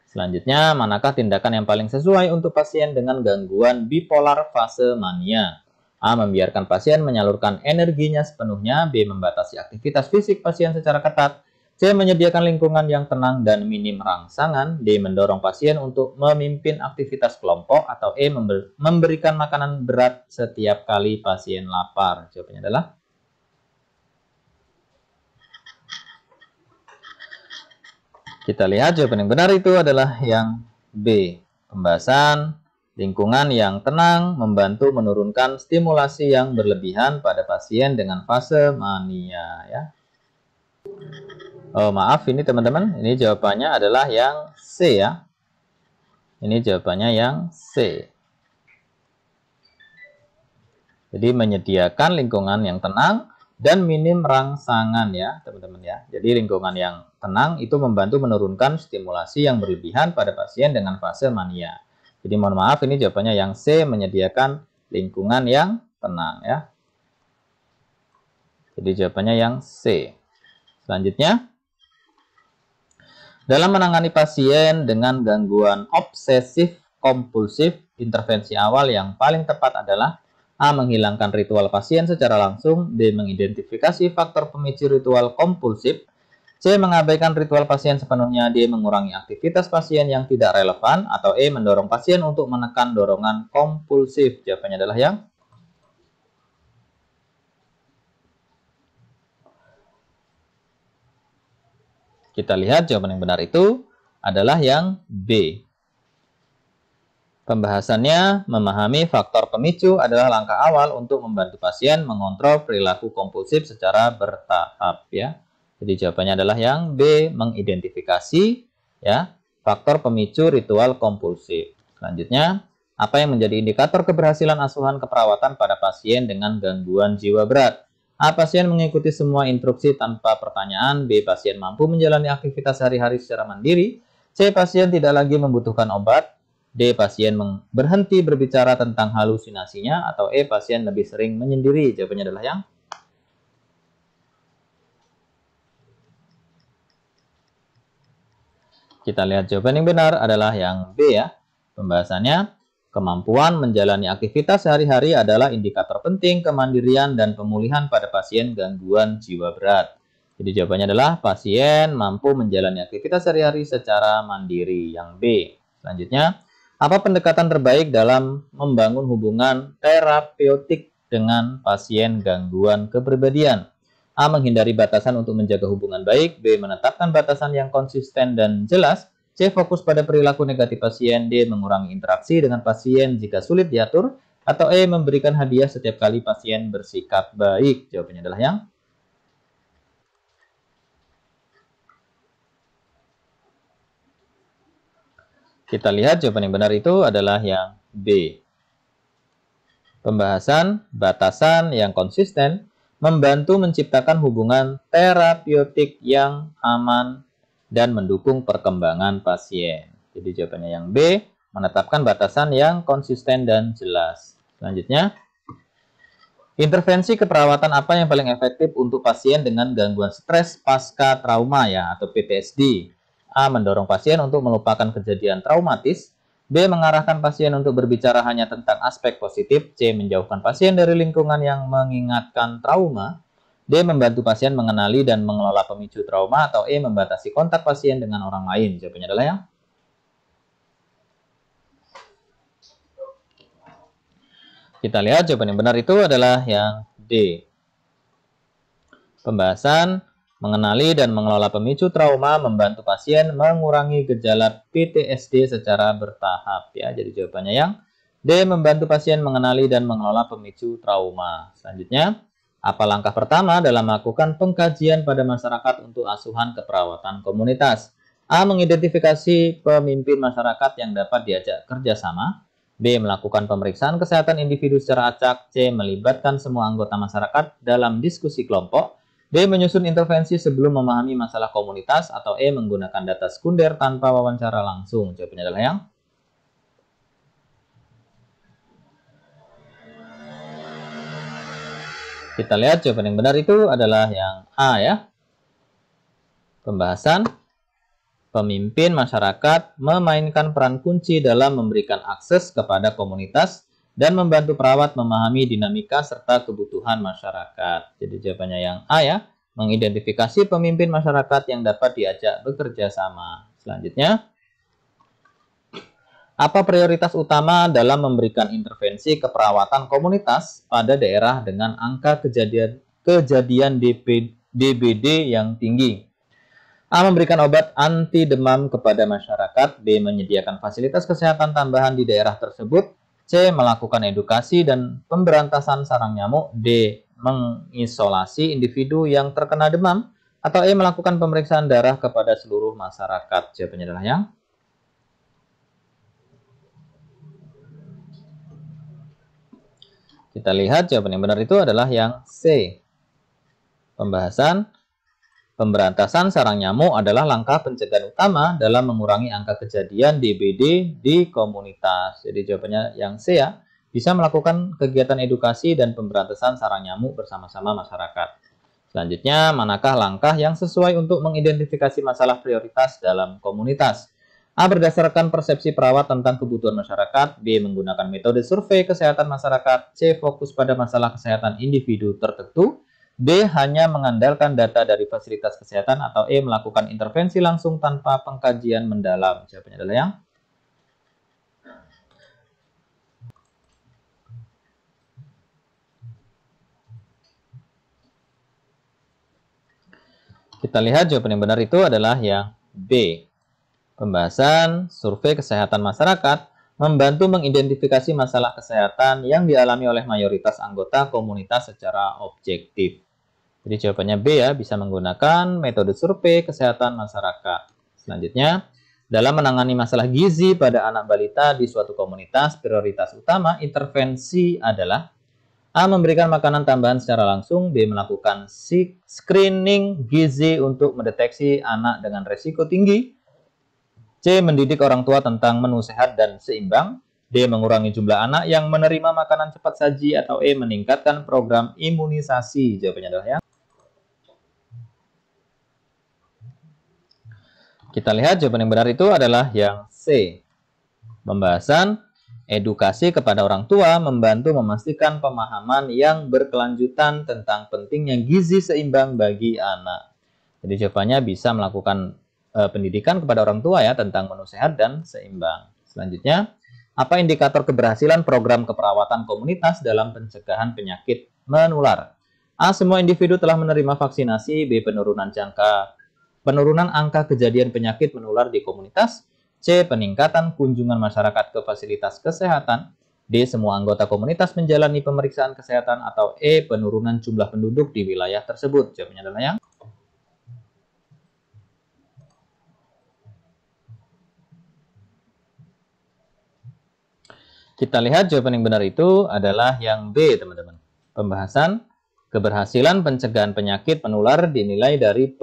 Selanjutnya, manakah tindakan yang paling sesuai untuk pasien dengan gangguan bipolar fase mania? A. Membiarkan pasien menyalurkan energinya sepenuhnya. B. Membatasi aktivitas fisik pasien secara ketat. C. Menyediakan lingkungan yang tenang dan minim rangsangan. D. Mendorong pasien untuk memimpin aktivitas kelompok. Atau E. Memberikan makanan berat setiap kali pasien lapar. Jawabannya adalah kita lihat jawaban yang benar itu adalah yang B. Pembahasan lingkungan yang tenang membantu menurunkan stimulasi yang berlebihan pada pasien dengan fase mania ya. Oh, maaf ini teman-teman, ini jawabannya adalah yang C ya. Ini jawabannya yang C. Jadi menyediakan lingkungan yang tenang dan minim rangsangan ya, teman-teman ya. Jadi lingkungan yang tenang itu membantu menurunkan stimulasi yang berlebihan pada pasien dengan fase mania. Jadi mohon maaf ini jawabannya yang C, menyediakan lingkungan yang tenang ya. Jadi jawabannya yang C. Selanjutnya, dalam menangani pasien dengan gangguan obsesif kompulsif, intervensi awal yang paling tepat adalah A. Menghilangkan ritual pasien secara langsung. B. Mengidentifikasi faktor pemicu ritual kompulsif. C. Mengabaikan ritual pasien sepenuhnya. D. Mengurangi aktivitas pasien yang tidak relevan. Atau E. Mendorong pasien untuk menekan dorongan kompulsif. Jawabannya adalah yang kita lihat jawaban yang benar itu adalah yang B. Pembahasannya, memahami faktor pemicu adalah langkah awal untuk membantu pasien mengontrol perilaku kompulsif secara bertahap ya. Jadi jawabannya adalah yang B, mengidentifikasi ya faktor pemicu ritual kompulsif. Selanjutnya, apa yang menjadi indikator keberhasilan asuhan keperawatan pada pasien dengan gangguan jiwa berat? A. Pasien mengikuti semua instruksi tanpa pertanyaan. B. Pasien mampu menjalani aktivitas sehari-hari secara mandiri. C. Pasien tidak lagi membutuhkan obat. D. Pasien berhenti berbicara tentang halusinasinya. Atau E. Pasien lebih sering menyendiri. Jawabannya adalah yang kita lihat jawaban yang benar adalah yang B ya. Pembahasannya, kemampuan menjalani aktivitas sehari-hari adalah indikator penting kemandirian dan pemulihan pada pasien gangguan jiwa berat. Jadi jawabannya adalah pasien mampu menjalani aktivitas sehari-hari secara mandiri, yang B. Selanjutnya, apa pendekatan terbaik dalam membangun hubungan terapeutik dengan pasien gangguan kepribadian? A. Menghindari batasan untuk menjaga hubungan baik. B. Menetapkan batasan yang konsisten dan jelas. C. Fokus pada perilaku negatif pasien. D. Mengurangi interaksi dengan pasien jika sulit diatur. Atau E. Memberikan hadiah setiap kali pasien bersikap baik. Jawabannya adalah yang kita lihat jawaban yang benar itu adalah yang B. Pembahasan batasan yang konsisten membantu menciptakan hubungan terapeutik yang aman dan mendukung perkembangan pasien. Jadi jawabannya yang B, menetapkan batasan yang konsisten dan jelas. Selanjutnya, intervensi keperawatan apa yang paling efektif untuk pasien dengan gangguan stres pasca trauma ya atau PTSD? A. Mendorong pasien untuk melupakan kejadian traumatis. B. Mengarahkan pasien untuk berbicara hanya tentang aspek positif. C. Menjauhkan pasien dari lingkungan yang mengingatkan trauma. D. Membantu pasien mengenali dan mengelola pemicu trauma. Atau E. Membatasi kontak pasien dengan orang lain. Jawabannya adalah yang kita lihat jawaban yang benar itu adalah yang D. Pembahasan mengenali dan mengelola pemicu trauma membantu pasien mengurangi gejala PTSD secara bertahap ya. Jadi jawabannya yang D. Membantu pasien mengenali dan mengelola pemicu trauma. Selanjutnya, apa langkah pertama dalam melakukan pengkajian pada masyarakat untuk asuhan keperawatan komunitas? A. Mengidentifikasi pemimpin masyarakat yang dapat diajak kerjasama. B. Melakukan pemeriksaan kesehatan individu secara acak. C. Melibatkan semua anggota masyarakat dalam diskusi kelompok. D. Menyusun intervensi sebelum memahami masalah komunitas. Atau E. Menggunakan data sekunder tanpa wawancara langsung. Jawabannya adalah yang kita lihat jawaban yang benar itu adalah yang A ya. Pembahasan pemimpin masyarakat memainkan peran kunci dalam memberikan akses kepada komunitas dan membantu perawat memahami dinamika serta kebutuhan masyarakat. Jadi jawabannya yang A ya. mengidentifikasi pemimpin masyarakat yang dapat diajak bekerja sama. Selanjutnya, apa prioritas utama dalam memberikan intervensi keperawatan komunitas pada daerah dengan angka kejadian DBD yang tinggi? A. Memberikan obat anti demam kepada masyarakat. B. Menyediakan fasilitas kesehatan tambahan di daerah tersebut. C. Melakukan edukasi dan pemberantasan sarang nyamuk. D. Mengisolasi individu yang terkena demam. Atau E. Melakukan pemeriksaan darah kepada seluruh masyarakat. Jawabannya adalah yang kita lihat jawaban yang benar itu adalah yang C. Pemberantasan sarang nyamuk adalah langkah pencegahan utama dalam mengurangi angka kejadian DBD di komunitas. Jadi jawabannya yang C ya, bisa melakukan kegiatan edukasi dan pemberantasan sarang nyamuk bersama-sama masyarakat. Selanjutnya, manakah langkah yang sesuai untuk mengidentifikasi masalah prioritas dalam komunitas? A. Berdasarkan persepsi perawat tentang kebutuhan masyarakat. B. Menggunakan metode survei kesehatan masyarakat. C. Fokus pada masalah kesehatan individu tertentu. D. Hanya mengandalkan data dari fasilitas kesehatan. Atau E. Melakukan intervensi langsung tanpa pengkajian mendalam. Jawabannya adalah yang kita lihat jawaban yang benar itu adalah yang B. Pembahasan survei kesehatan masyarakat membantu mengidentifikasi masalah kesehatan yang dialami oleh mayoritas anggota komunitas secara objektif. Jadi jawabannya B ya, bisa menggunakan metode survei kesehatan masyarakat. Selanjutnya, dalam menangani masalah gizi pada anak balita di suatu komunitas, prioritas utama intervensi adalah A. Memberikan makanan tambahan secara langsung. B. Melakukan screening gizi untuk mendeteksi anak dengan risiko tinggi. C. Mendidik orang tua tentang menu sehat dan seimbang. D. Mengurangi jumlah anak yang menerima makanan cepat saji. Atau E. Meningkatkan program imunisasi. Jawabannya adalah yang kita lihat jawaban yang benar itu adalah yang C. Pembahasan edukasi kepada orang tua membantu memastikan pemahaman yang berkelanjutan tentang pentingnya gizi seimbang bagi anak. Jadi jawabannya bisa melakukan pendidikan kepada orang tua ya tentang menu sehat dan seimbang. Selanjutnya, apa indikator keberhasilan program keperawatan komunitas dalam pencegahan penyakit menular? A. Semua individu telah menerima vaksinasi. B. Penurunan angka kejadian penyakit menular di komunitas. C. Peningkatan kunjungan masyarakat ke fasilitas kesehatan. D. Semua anggota komunitas menjalani pemeriksaan kesehatan. Atau E. Penurunan jumlah penduduk di wilayah tersebut. Jawabannya adalah yang kita lihat jawaban yang benar itu adalah yang B, teman-teman. Pembahasan keberhasilan pencegahan penyakit menular dinilai dari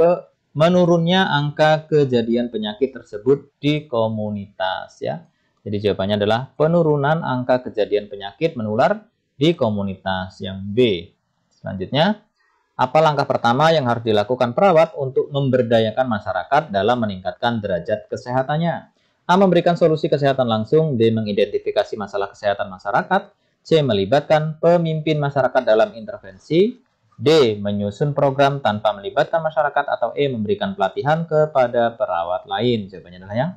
menurunnya angka kejadian penyakit tersebut di komunitas ya. Jadi jawabannya adalah penurunan angka kejadian penyakit menular di komunitas yang B. Selanjutnya, apa langkah pertama yang harus dilakukan perawat untuk memberdayakan masyarakat dalam meningkatkan derajat kesehatannya? A. Memberikan solusi kesehatan langsung. B. Mengidentifikasi masalah kesehatan masyarakat. C. Melibatkan pemimpin masyarakat dalam intervensi. D. Menyusun program tanpa melibatkan masyarakat. Atau E. Memberikan pelatihan kepada perawat lain. Jawabannya adalah yang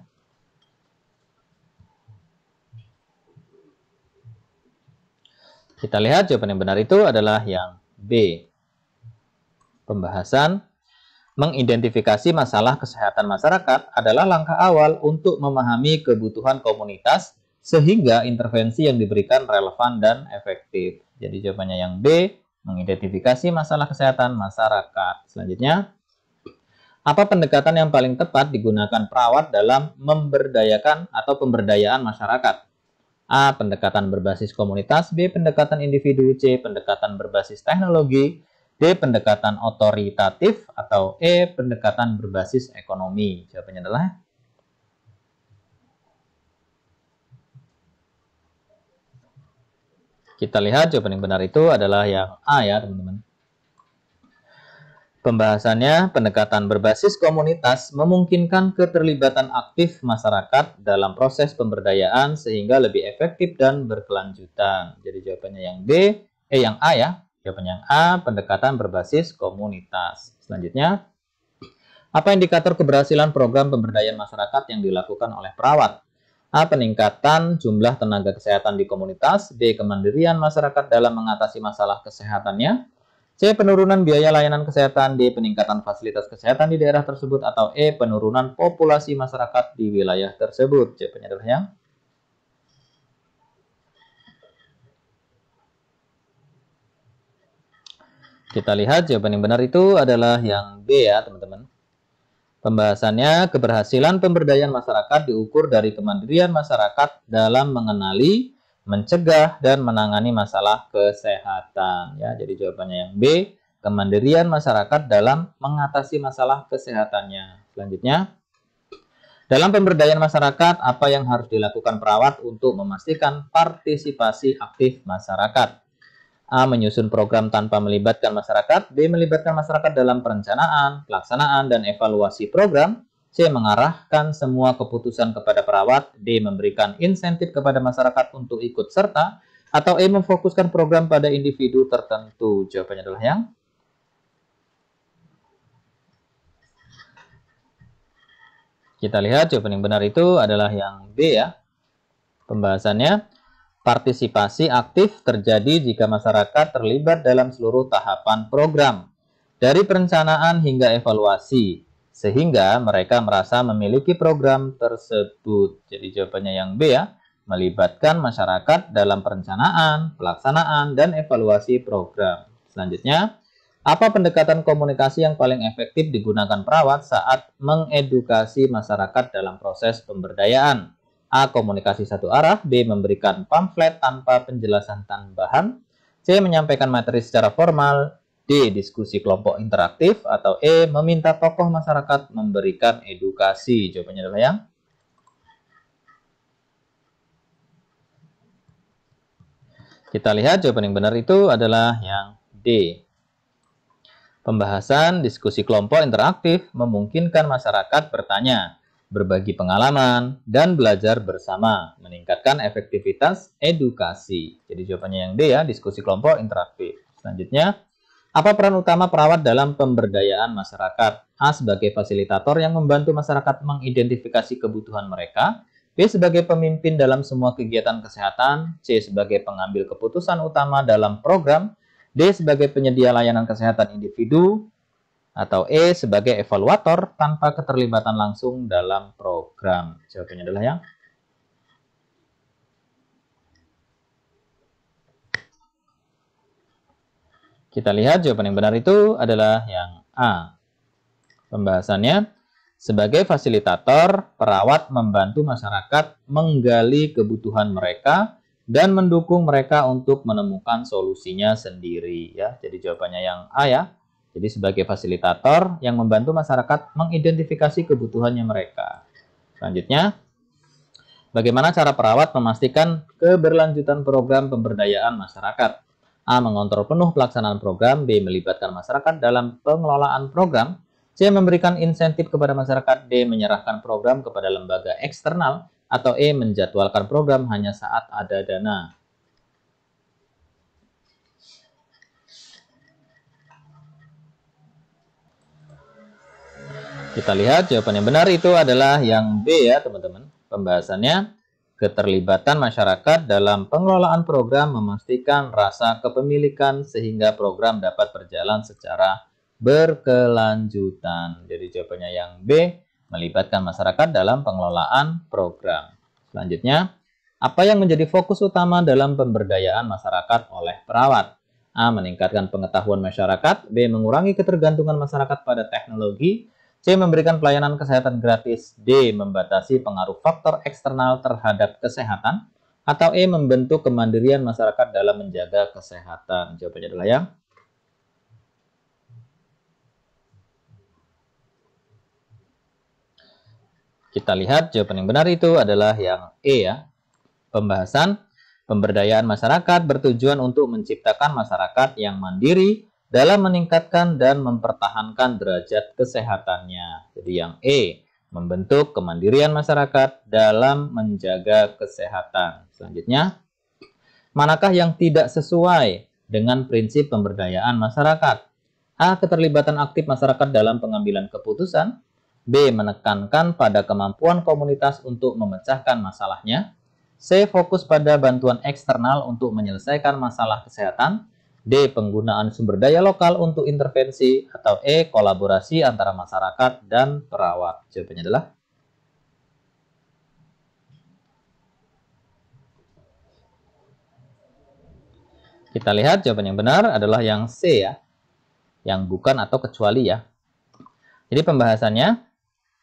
kita lihat jawaban yang benar itu adalah yang B. Pembahasan mengidentifikasi masalah kesehatan masyarakat adalah langkah awal untuk memahami kebutuhan komunitas sehingga intervensi yang diberikan relevan dan efektif. Jadi jawabannya yang B, mengidentifikasi masalah kesehatan masyarakat. Selanjutnya, apa pendekatan yang paling tepat digunakan perawat dalam memberdayakan atau pemberdayaan masyarakat? A. Pendekatan berbasis komunitas. B. Pendekatan individu. C. Pendekatan berbasis teknologi. D. Pendekatan otoritatif. Atau E. Pendekatan berbasis ekonomi. Jawabannya adalah kita lihat jawaban yang benar itu adalah yang A ya teman-teman. Pembahasannya, pendekatan berbasis komunitas memungkinkan keterlibatan aktif masyarakat dalam proses pemberdayaan sehingga lebih efektif dan berkelanjutan. Jadi jawabannya yang B, yang A ya. Jawabannya yang A, pendekatan berbasis komunitas. Selanjutnya, apa indikator keberhasilan program pemberdayaan masyarakat yang dilakukan oleh perawat? A. Peningkatan jumlah tenaga kesehatan di komunitas. B. Kemandirian masyarakat dalam mengatasi masalah kesehatannya. C. Penurunan biaya layanan kesehatan. D. Peningkatan fasilitas kesehatan di daerah tersebut. Atau E. Penurunan populasi masyarakat di wilayah tersebut. Jawabannya adalah yang kita lihat jawaban yang benar itu adalah yang B ya teman-teman. Pembahasannya, keberhasilan pemberdayaan masyarakat diukur dari kemandirian masyarakat dalam mengenali, mencegah, dan menangani masalah kesehatan. Ya, jadi jawabannya yang B, kemandirian masyarakat dalam mengatasi masalah kesehatannya. Selanjutnya, dalam pemberdayaan masyarakat, apa yang harus dilakukan perawat untuk memastikan partisipasi aktif masyarakat? A. Menyusun program tanpa melibatkan masyarakat. B. Melibatkan masyarakat dalam perencanaan, pelaksanaan, dan evaluasi program. C. Mengarahkan semua keputusan kepada perawat. D. Memberikan insentif kepada masyarakat untuk ikut serta. Atau E. Memfokuskan program pada individu tertentu. Jawabannya adalah yang kita lihat jawaban yang benar itu adalah yang B ya. Pembahasannya, partisipasi aktif terjadi jika masyarakat terlibat dalam seluruh tahapan program, dari perencanaan hingga evaluasi, sehingga mereka merasa memiliki program tersebut. Jadi jawabannya yang B ya, melibatkan masyarakat dalam perencanaan, pelaksanaan, dan evaluasi program. Selanjutnya, apa pendekatan komunikasi yang paling efektif digunakan perawat saat mengedukasi masyarakat dalam proses pemberdayaan? A. Komunikasi satu arah. B. Memberikan pamflet tanpa penjelasan tambahan. C. Menyampaikan materi secara formal. D. Diskusi kelompok interaktif. Atau E. Meminta tokoh masyarakat memberikan edukasi. Jawabannya adalah yang kita lihat jawaban yang benar itu adalah yang D. Pembahasan diskusi kelompok interaktif memungkinkan masyarakat bertanya, berbagi pengalaman, dan belajar bersama, meningkatkan efektivitas edukasi. Jadi jawabannya yang D ya, diskusi kelompok interaktif. Selanjutnya, apa peran utama perawat dalam pemberdayaan masyarakat? A. Sebagai fasilitator yang membantu masyarakat mengidentifikasi kebutuhan mereka. B. Sebagai pemimpin dalam semua kegiatan kesehatan. C. Sebagai pengambil keputusan utama dalam program. D. Sebagai penyedia layanan kesehatan individu. Atau E. Sebagai evaluator tanpa keterlibatan langsung dalam program. Jawabannya adalah yang kita lihat jawaban yang benar itu adalah yang A. Pembahasannya, sebagai fasilitator, perawat membantu masyarakat menggali kebutuhan mereka dan mendukung mereka untuk menemukan solusinya sendiri. Ya, jadi jawabannya yang A ya. Jadi sebagai fasilitator yang membantu masyarakat mengidentifikasi kebutuhannya mereka. Selanjutnya, bagaimana cara perawat memastikan keberlanjutan program pemberdayaan masyarakat? A. Mengontrol penuh pelaksanaan program. B. Melibatkan masyarakat dalam pengelolaan program. C. Memberikan insentif kepada masyarakat. D. Menyerahkan program kepada lembaga eksternal. Atau E. Menjadwalkan program hanya saat ada dana. Kita lihat jawaban yang benar itu adalah yang B ya teman-teman. Pembahasannya, keterlibatan masyarakat dalam pengelolaan program memastikan rasa kepemilikan sehingga program dapat berjalan secara berkelanjutan. Jadi jawabannya yang B, melibatkan masyarakat dalam pengelolaan program. Selanjutnya, apa yang menjadi fokus utama dalam pemberdayaan masyarakat oleh perawat? A. Meningkatkan pengetahuan masyarakat. B. Mengurangi ketergantungan masyarakat pada teknologi. C. Memberikan pelayanan kesehatan gratis. D. Membatasi pengaruh faktor eksternal terhadap kesehatan. Atau E. Membentuk kemandirian masyarakat dalam menjaga kesehatan. Jawabannya adalah yang kita lihat jawaban yang benar itu adalah yang E ya. Pembahasan, pemberdayaan masyarakat bertujuan untuk menciptakan masyarakat yang mandiri dalam meningkatkan dan mempertahankan derajat kesehatannya. Jadi yang E, membentuk kemandirian masyarakat dalam menjaga kesehatan. Selanjutnya, manakah yang tidak sesuai dengan prinsip pemberdayaan masyarakat? A. Keterlibatan aktif masyarakat dalam pengambilan keputusan. B. Menekankan pada kemampuan komunitas untuk memecahkan masalahnya. C. Fokus pada bantuan eksternal untuk menyelesaikan masalah kesehatan. D. Penggunaan sumber daya lokal untuk intervensi. Atau E. Kolaborasi antara masyarakat dan perawat. Jawabannya adalah kita lihat jawaban yang benar adalah yang C ya. Yang bukan atau kecuali ya. Jadi pembahasannya,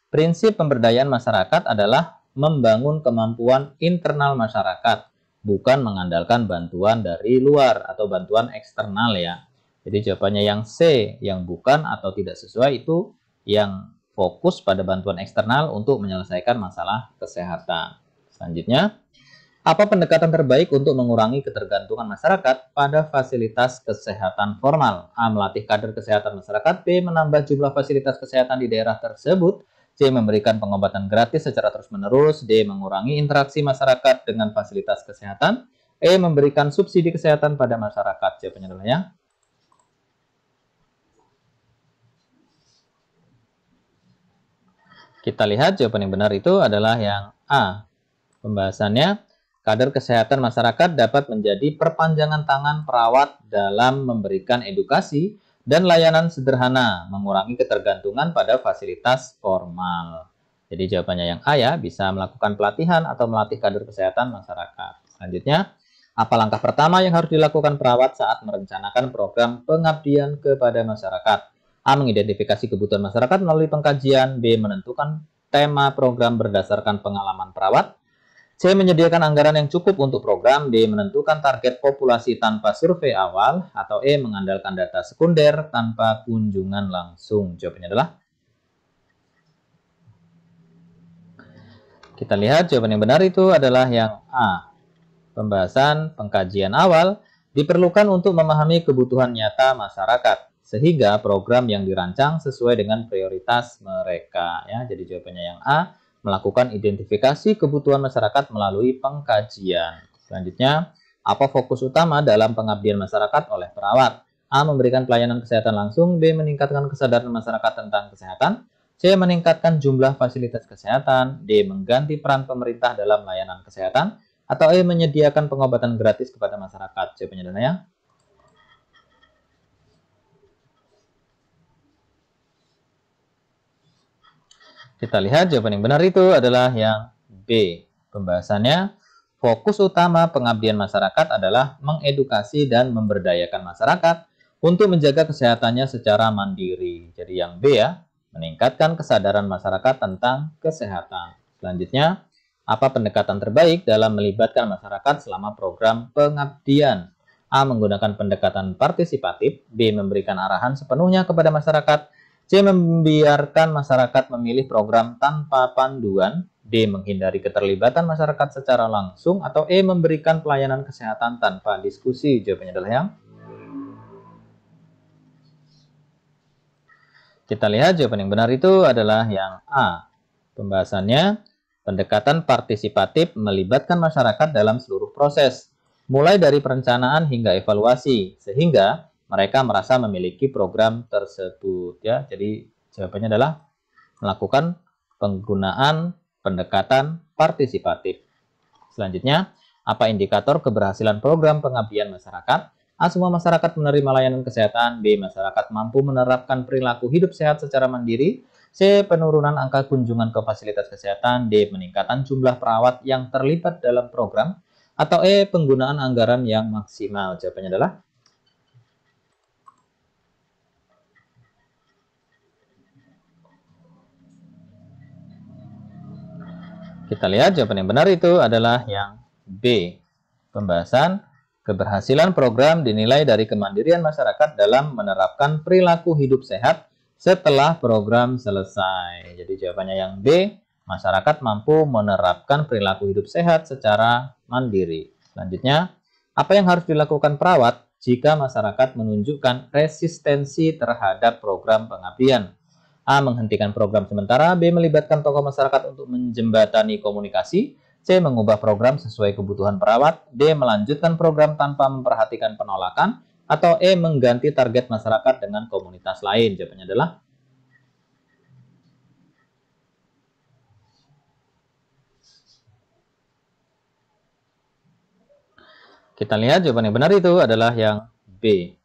prinsip pemberdayaan masyarakat adalah membangun kemampuan internal masyarakat, bukan mengandalkan bantuan dari luar atau bantuan eksternal ya. Jadi jawabannya yang C, yang bukan atau tidak sesuai itu yang fokus pada bantuan eksternal untuk menyelesaikan masalah kesehatan. Selanjutnya, apa pendekatan terbaik untuk mengurangi ketergantungan masyarakat pada fasilitas kesehatan formal? A. Melatih kader kesehatan masyarakat. B. Menambah jumlah fasilitas kesehatan di daerah tersebut. C. Memberikan pengobatan gratis secara terus-menerus. D. Mengurangi interaksi masyarakat dengan fasilitas kesehatan. E. Memberikan subsidi kesehatan pada masyarakat. Jawabannya adalah yang kita lihat jawaban yang benar itu adalah yang A. Pembahasannya, kader kesehatan masyarakat dapat menjadi perpanjangan tangan perawat dalam memberikan edukasi dan layanan sederhana, mengurangi ketergantungan pada fasilitas formal. Jadi jawabannya yang A ya, bisa melakukan pelatihan atau melatih kader kesehatan masyarakat. Selanjutnya, apa langkah pertama yang harus dilakukan perawat saat merencanakan program pengabdian kepada masyarakat? A. Mengidentifikasi kebutuhan masyarakat melalui pengkajian. B. Menentukan tema program berdasarkan pengalaman perawat. C. Menyediakan anggaran yang cukup untuk program. D. Menentukan target populasi tanpa survei awal. Atau E. Mengandalkan data sekunder tanpa kunjungan langsung. Jawabannya adalah kita lihat jawaban yang benar itu adalah yang A. Pembahasan pengkajian awal diperlukan untuk memahami kebutuhan nyata masyarakat sehingga program yang dirancang sesuai dengan prioritas mereka ya. Jadi jawabannya yang A. Melakukan identifikasi kebutuhan masyarakat melalui pengkajian. Selanjutnya, apa fokus utama dalam pengabdian masyarakat oleh perawat? A. Memberikan pelayanan kesehatan langsung. B. Meningkatkan kesadaran masyarakat tentang kesehatan. C. Meningkatkan jumlah fasilitas kesehatan. D. Mengganti peran pemerintah dalam layanan kesehatan. Atau E. Menyediakan pengobatan gratis kepada masyarakat. Jawabannya adalah ya. Kita lihat jawaban yang benar itu adalah yang B. Pembahasannya, fokus utama pengabdian masyarakat adalah mengedukasi dan memberdayakan masyarakat untuk menjaga kesehatannya secara mandiri. Jadi yang B ya, meningkatkan kesadaran masyarakat tentang kesehatan. Selanjutnya, apa pendekatan terbaik dalam melibatkan masyarakat selama program pengabdian? A. Menggunakan pendekatan partisipatif. B. Memberikan arahan sepenuhnya kepada masyarakat. C. Membiarkan masyarakat memilih program tanpa panduan. D. Menghindari keterlibatan masyarakat secara langsung. Atau E. Memberikan pelayanan kesehatan tanpa diskusi. Jawabannya adalah yang kita lihat jawaban yang benar itu adalah yang A. Pembahasannya, pendekatan partisipatif melibatkan masyarakat dalam seluruh proses, mulai dari perencanaan hingga evaluasi, sehingga mereka merasa memiliki program tersebut ya. Jadi jawabannya adalah melakukan penggunaan pendekatan partisipatif. Selanjutnya, apa indikator keberhasilan program pengabdian masyarakat? A. Semua masyarakat menerima layanan kesehatan. B. Masyarakat mampu menerapkan perilaku hidup sehat secara mandiri. C. Penurunan angka kunjungan ke fasilitas kesehatan. D. Peningkatan jumlah perawat yang terlibat dalam program. Atau E. Penggunaan anggaran yang maksimal. Jawabannya adalah kita lihat jawaban yang benar itu adalah yang B. Pembahasan keberhasilan program dinilai dari kemandirian masyarakat dalam menerapkan perilaku hidup sehat setelah program selesai. Jadi jawabannya yang B. Masyarakat mampu menerapkan perilaku hidup sehat secara mandiri. Selanjutnya, apa yang harus dilakukan perawat jika masyarakat menunjukkan resistensi terhadap program pengabdian? A. Menghentikan program sementara. B. Melibatkan tokoh masyarakat untuk menjembatani komunikasi. C. Mengubah program sesuai kebutuhan perawat. D. Melanjutkan program tanpa memperhatikan penolakan. atau E. mengganti target masyarakat dengan komunitas lain? Jawabannya adalah kita lihat jawaban yang benar itu adalah yang B.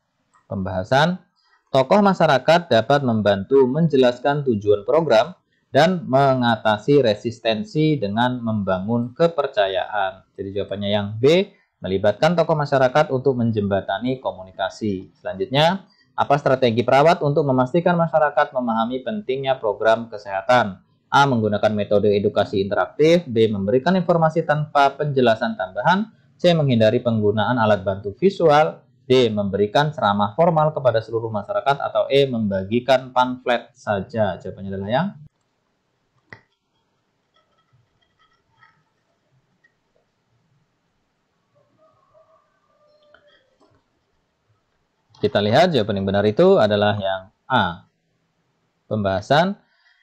Pembahasan tokoh masyarakat dapat membantu menjelaskan tujuan program dan mengatasi resistensi dengan membangun kepercayaan. Jadi jawabannya yang B, melibatkan tokoh masyarakat untuk menjembatani komunikasi. Selanjutnya, apa strategi perawat untuk memastikan masyarakat memahami pentingnya program kesehatan? A. Menggunakan metode edukasi interaktif. B. Memberikan informasi tanpa penjelasan tambahan. C. Menghindari penggunaan alat bantu visual. D. Memberikan ceramah formal kepada seluruh masyarakat. Atau E. Membagikan pamflet saja. Jawabannya adalah yang kita lihat jawaban yang benar itu adalah yang A. Pembahasan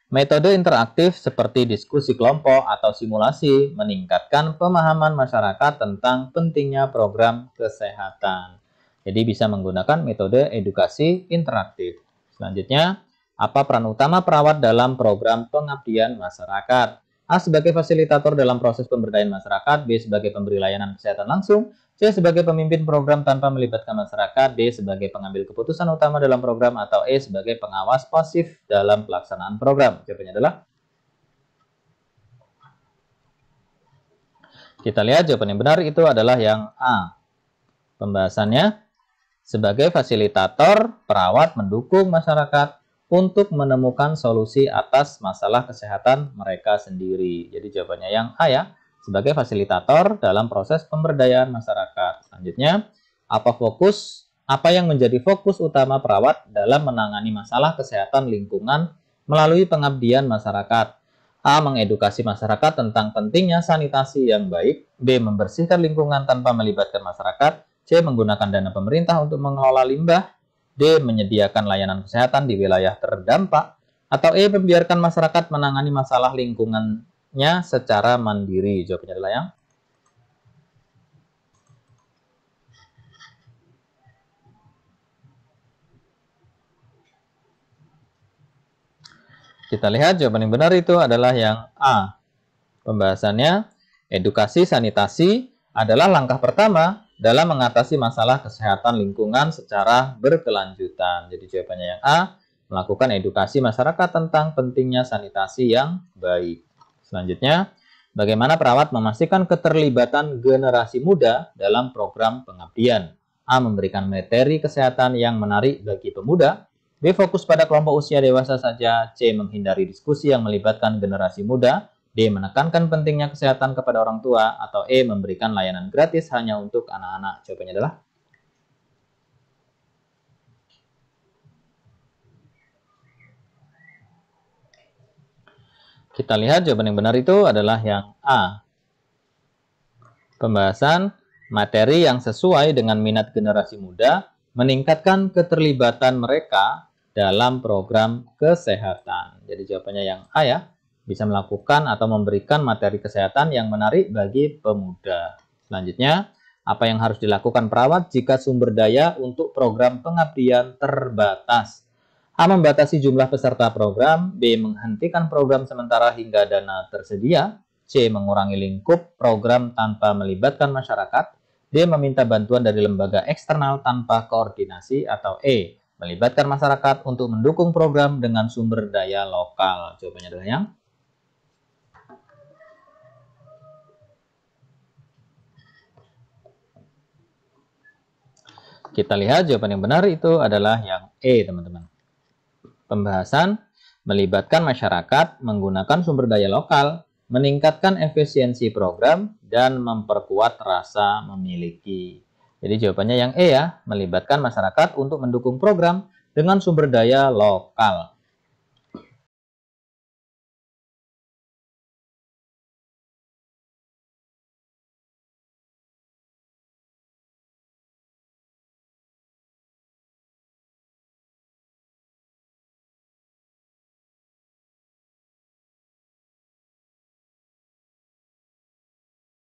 metode interaktif seperti diskusi kelompok atau simulasi meningkatkan pemahaman masyarakat tentang pentingnya program kesehatan. Jadi bisa menggunakan metode edukasi interaktif. Selanjutnya, apa peran utama perawat dalam program pengabdian masyarakat? A. Sebagai fasilitator dalam proses pemberdayaan masyarakat. B. Sebagai pemberi layanan kesehatan langsung. C. Sebagai pemimpin program tanpa melibatkan masyarakat. D. Sebagai pengambil keputusan utama dalam program. Atau E. Sebagai pengawas pasif dalam pelaksanaan program. Jawabannya adalah kita lihat jawaban yang benar itu adalah yang A. Pembahasannya sebagai fasilitator, perawat mendukung masyarakat untuk menemukan solusi atas masalah kesehatan mereka sendiri. Jadi jawabannya yang A ya, sebagai fasilitator dalam proses pemberdayaan masyarakat. Selanjutnya, apa yang menjadi fokus utama perawat dalam menangani masalah kesehatan lingkungan melalui pengabdian masyarakat? A. Mengedukasi masyarakat tentang pentingnya sanitasi yang baik. B. Membersihkan lingkungan tanpa melibatkan masyarakat. C. Menggunakan dana pemerintah untuk mengelola limbah. D. Menyediakan layanan kesehatan di wilayah terdampak. Atau E. Membiarkan masyarakat menangani masalah lingkungannya secara mandiri. Jawabannya adalah yang kita lihat jawaban yang benar itu adalah yang A. Pembahasannya, edukasi sanitasi adalah langkah pertama dalam mengatasi masalah kesehatan lingkungan secara berkelanjutan. Jadi jawabannya yang A, melakukan edukasi masyarakat tentang pentingnya sanitasi yang baik. Selanjutnya, bagaimana perawat memastikan keterlibatan generasi muda dalam program pengabdian? A. Memberikan materi kesehatan yang menarik bagi pemuda. B. Fokus pada kelompok usia dewasa saja. C. Menghindari diskusi yang melibatkan generasi muda. D. Menekankan pentingnya kesehatan kepada orang tua. Atau E. Memberikan layanan gratis hanya untuk anak-anak. Jawabannya adalah kita lihat jawaban yang benar itu adalah yang A. Pembahasan materi yang sesuai dengan minat generasi muda meningkatkan keterlibatan mereka dalam program kesehatan. Jadi jawabannya yang A ya. Bisa melakukan atau memberikan materi kesehatan yang menarik bagi pemuda. Selanjutnya, apa yang harus dilakukan perawat jika sumber daya untuk program pengabdian terbatas? A. Membatasi jumlah peserta program. B. Menghentikan program sementara hingga dana tersedia. C. Mengurangi lingkup program tanpa melibatkan masyarakat. D. Meminta bantuan dari lembaga eksternal tanpa koordinasi. Atau E. Melibatkan masyarakat untuk mendukung program dengan sumber daya lokal. Jawabannya adalah yang kita lihat jawaban yang benar itu adalah yang E, teman-teman. Pembahasan melibatkan masyarakat menggunakan sumber daya lokal, meningkatkan efisiensi program, dan memperkuat rasa memiliki. Jadi jawabannya yang E ya, melibatkan masyarakat untuk mendukung program dengan sumber daya lokal.